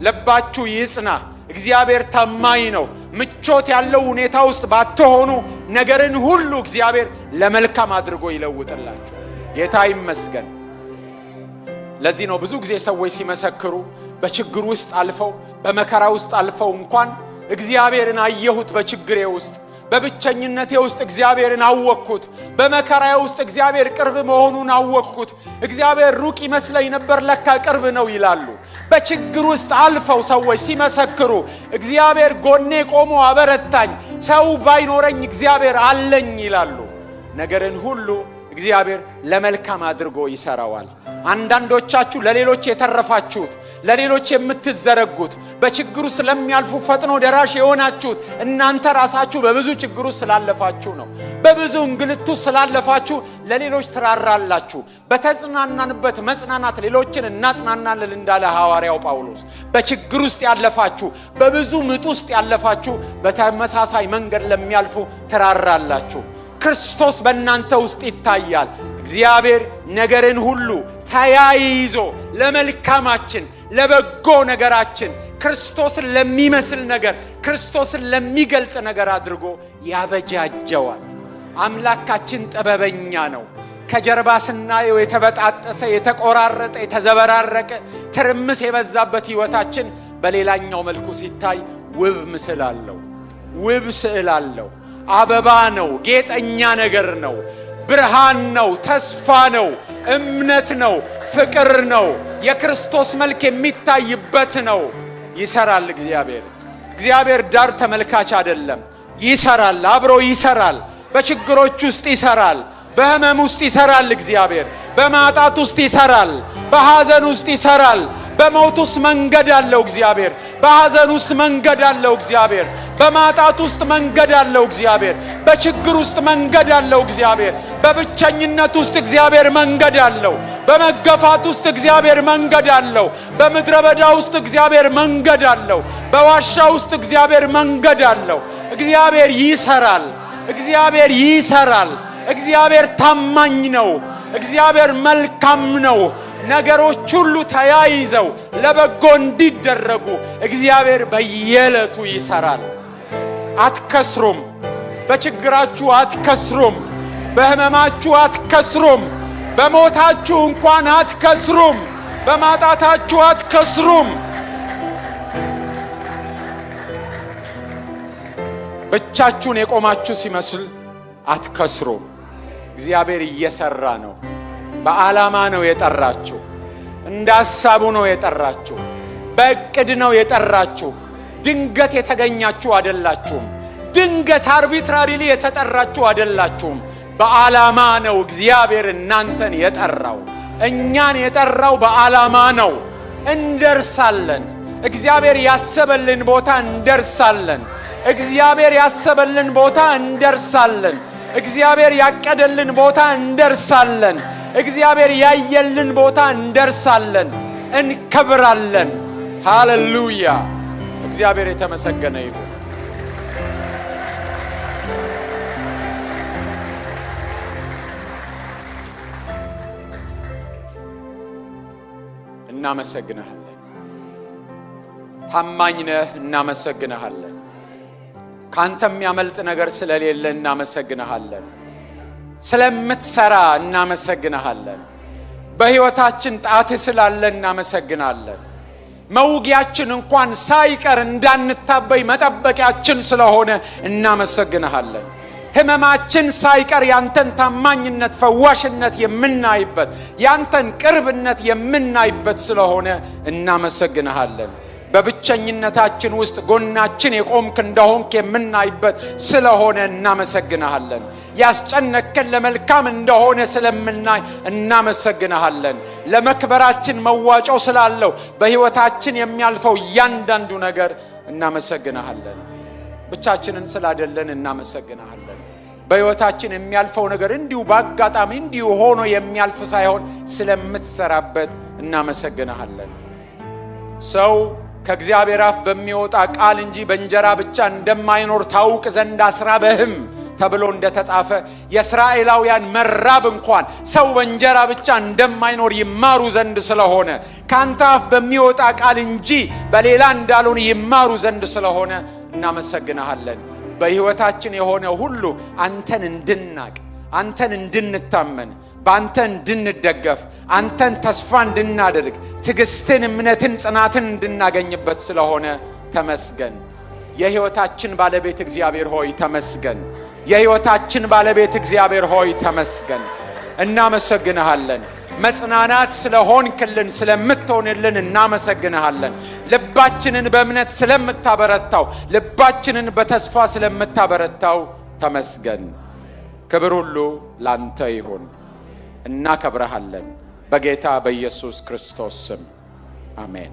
ልባችሁ ይጽና። እግዚአብሔር ታማኝ ነው። ምቾት ያለው ሁኔታ ውስጥ ባትሆኑ ነገርን ሁሉ እግዚአብሔር ለመልካም አድርጎ ይለውጥላችሁ። ጌታ ይመስገን። ለዚህ ነው ብዙ ጊዜ ሰዎች ሲመሰክሩ በችግር ውስጥ አልፈው በመከራ ውስጥ አልፈው እንኳን እግዚአብሔርን አየሁት፣ በችግሬ ውስጥ በብቸኝነቴ ውስጥ እግዚአብሔርን አወቅኩት፣ በመከራዬ ውስጥ እግዚአብሔር ቅርብ መሆኑን አወቅኩት፣ እግዚአብሔር ሩቅ ይመስለኝ ነበር ለካ ቅርብ ነው ይላሉ። በችግር ውስጥ አልፈው ሰዎች ሲመሰክሩ እግዚአብሔር ጎኔ ቆሞ አበረታኝ፣ ሰው ባይኖረኝ እግዚአብሔር አለኝ ይላሉ። ነገርን ሁሉ እግዚአብሔር ለመልካም አድርጎ ይሰራዋል። አንዳንዶቻችሁ ለሌሎች የተረፋችሁት ለሌሎች የምትዘረጉት በችግር ውስጥ ለሚያልፉ ፈጥኖ ደራሽ የሆናችሁት እናንተ ራሳችሁ በብዙ ችግር ውስጥ ስላለፋችሁ ነው። በብዙ እንግልቱ ስላለፋችሁ ለሌሎች ትራራላችሁ። በተጽናናንበት መጽናናት ሌሎችን እናጽናናለን እንዳለ ሐዋርያው ጳውሎስ። በችግር ውስጥ ያለፋችሁ በብዙ ምጥ ውስጥ ያለፋችሁ በተመሳሳይ መንገድ ለሚያልፉ ትራራላችሁ። ክርስቶስ በእናንተ ውስጥ ይታያል። እግዚአብሔር ነገርን ሁሉ ተያይዞ ለመልካማችን ለበጎ ነገራችን ክርስቶስን ለሚመስል ነገር ክርስቶስን ለሚገልጥ ነገር አድርጎ ያበጃጀዋል። አምላካችን ጥበበኛ ነው። ከጀርባ ስናየው የተበጣጠሰ የተቆራረጠ የተዘበራረቀ ትርምስ የበዛበት ሕይወታችን በሌላኛው መልኩ ሲታይ ውብ ምስል አለው፣ ውብ ስዕል አለው። አበባ ነው፣ ጌጠኛ ነገር ነው፣ ብርሃን ነው፣ ተስፋ ነው፣ እምነት ነው፣ ፍቅር ነው፣ የክርስቶስ መልክ የሚታይበት ነው። ይሰራል እግዚአብሔር ዳር ተመልካች አይደለም። ይሰራል፣ አብሮ ይሰራል። በችግሮች ውስጥ ይሰራል፣ በህመም ውስጥ ይሰራል። እግዚአብሔር በማጣት ውስጥ ይሰራል፣ በሐዘን ውስጥ ይሰራል። በሞት ውስጥ መንገድ አለው እግዚአብሔር፣ በሐዘን ውስጥ መንገድ አለው እግዚአብሔር፣ በማጣት ውስጥ መንገድ አለው እግዚአብሔር፣ በችግር ውስጥ መንገድ አለው እግዚአብሔር፣ በብቸኝነት ውስጥ እግዚአብሔር መንገድ አለው፣ በመገፋት ውስጥ እግዚአብሔር መንገድ አለው፣ በምድረ በዳ ውስጥ እግዚአብሔር መንገድ አለው፣ በዋሻ ውስጥ እግዚአብሔር መንገድ አለው። እግዚአብሔር ይሰራል፣ እግዚአብሔር ይሰራል። እግዚአብሔር ታማኝ ነው፣ እግዚአብሔር መልካም ነው። ነገሮች ሁሉ ተያይዘው ለበጎ እንዲደረጉ እግዚአብሔር በየዕለቱ ይሰራል። አትከስሩም፣ በችግራችሁ አትከስሩም፣ በህመማችሁ አትከስሩም፣ በሞታችሁ እንኳን አትከስሩም፣ በማጣታችሁ አትከስሩም። ብቻችሁን የቆማችሁ ሲመስል አትከስሩም። እግዚአብሔር እየሰራ ነው። በዓላማ ነው የጠራችሁ፣ እንደ ሐሳቡ ነው የጠራችሁ፣ በእቅድ ነው የጠራችሁ። ድንገት የተገኛችሁ አይደላችሁም። ድንገት አርቢትራሪሊ የተጠራችሁ አይደላችሁም። በዓላማ ነው እግዚአብሔር እናንተን የጠራው። እኛን የጠራው በዓላማ ነው። እንደርሳለን። እግዚአብሔር ያሰበልን ቦታ እንደርሳለን። እግዚአብሔር ያሰበልን ቦታ እንደርሳለን። እግዚአብሔር ያቀደልን ቦታ እንደርሳለን። እግዚአብሔር ያየልን ቦታ እንደርሳለን። እንከብራለን። ሃሌሉያ! እግዚአብሔር የተመሰገነ ይሁን። እናመሰግንሃለን። ታማኝ ነህ፣ እናመሰግንሃለን። ካንተ የሚያመልጥ ነገር ስለሌለ እናመሰግንሃለን። ስለምትሰራ እናመሰግንሃለን። በሕይወታችን ጣትህ ስላለ እናመሰግናለን። መውጊያችን እንኳን ሳይቀር እንዳንታበይ መጠበቂያችን ስለሆነ እናመሰግንሃለን። ህመማችን ሳይቀር ያንተን ታማኝነት፣ ፈዋሽነት የምናይበት ያንተን ቅርብነት የምናይበት ስለሆነ እናመሰግንሃለን። በብቸኝነታችን ውስጥ ጎናችን የቆምክ እንደሆንክ የምናይበት ስለሆነ እናመሰግንሃለን። ያስጨነቀን ለመልካም እንደሆነ ስለምናይ እናመሰግንሃለን። ለመክበራችን መዋጮ ስላለው በሕይወታችን የሚያልፈው እያንዳንዱ ነገር እናመሰግንሃለን። ብቻችንን ስላደለን እናመሰግንሃለን። በሕይወታችን የሚያልፈው ነገር እንዲሁ በአጋጣሚ እንዲሁ ሆኖ የሚያልፍ ሳይሆን ስለምትሰራበት እናመሰግንሃለን። ሰው ከእግዚአብሔር አፍ በሚወጣ ቃል እንጂ በእንጀራ ብቻ እንደማይኖር ታውቅ ዘንድ አስራበህም ተብሎ እንደተጻፈ የእስራኤላውያን መራብ እንኳን ሰው በእንጀራ ብቻ እንደማይኖር ይማሩ ዘንድ ስለሆነ ካንተ አፍ በሚወጣ ቃል እንጂ በሌላ እንዳልሆነ ይማሩ ዘንድ ስለሆነ እናመሰግንሃለን። በሕይወታችን የሆነ ሁሉ አንተን እንድናቅ፣ አንተን እንድንታመን፣ በአንተ እንድንደገፍ፣ አንተን ተስፋ እንድናደርግ፣ ትዕግስትን፣ እምነትን፣ ጽናትን እንድናገኝበት ስለሆነ ተመስገን። የሕይወታችን ባለቤት እግዚአብሔር ሆይ ተመስገን። የሕይወታችን ባለቤት እግዚአብሔር ሆይ ተመስገን። እናመሰግንሃለን። መጽናናት ስለሆንክልን፣ ስለምትሆንልን እናመሰግንሃለን። ልባችንን በእምነት ስለምታበረታው፣ ልባችንን በተስፋ ስለምታበረታው ተመስገን። ክብር ሁሉ ላንተ ይሁን። እናከብረሃለን በጌታ በኢየሱስ ክርስቶስ ስም አሜን።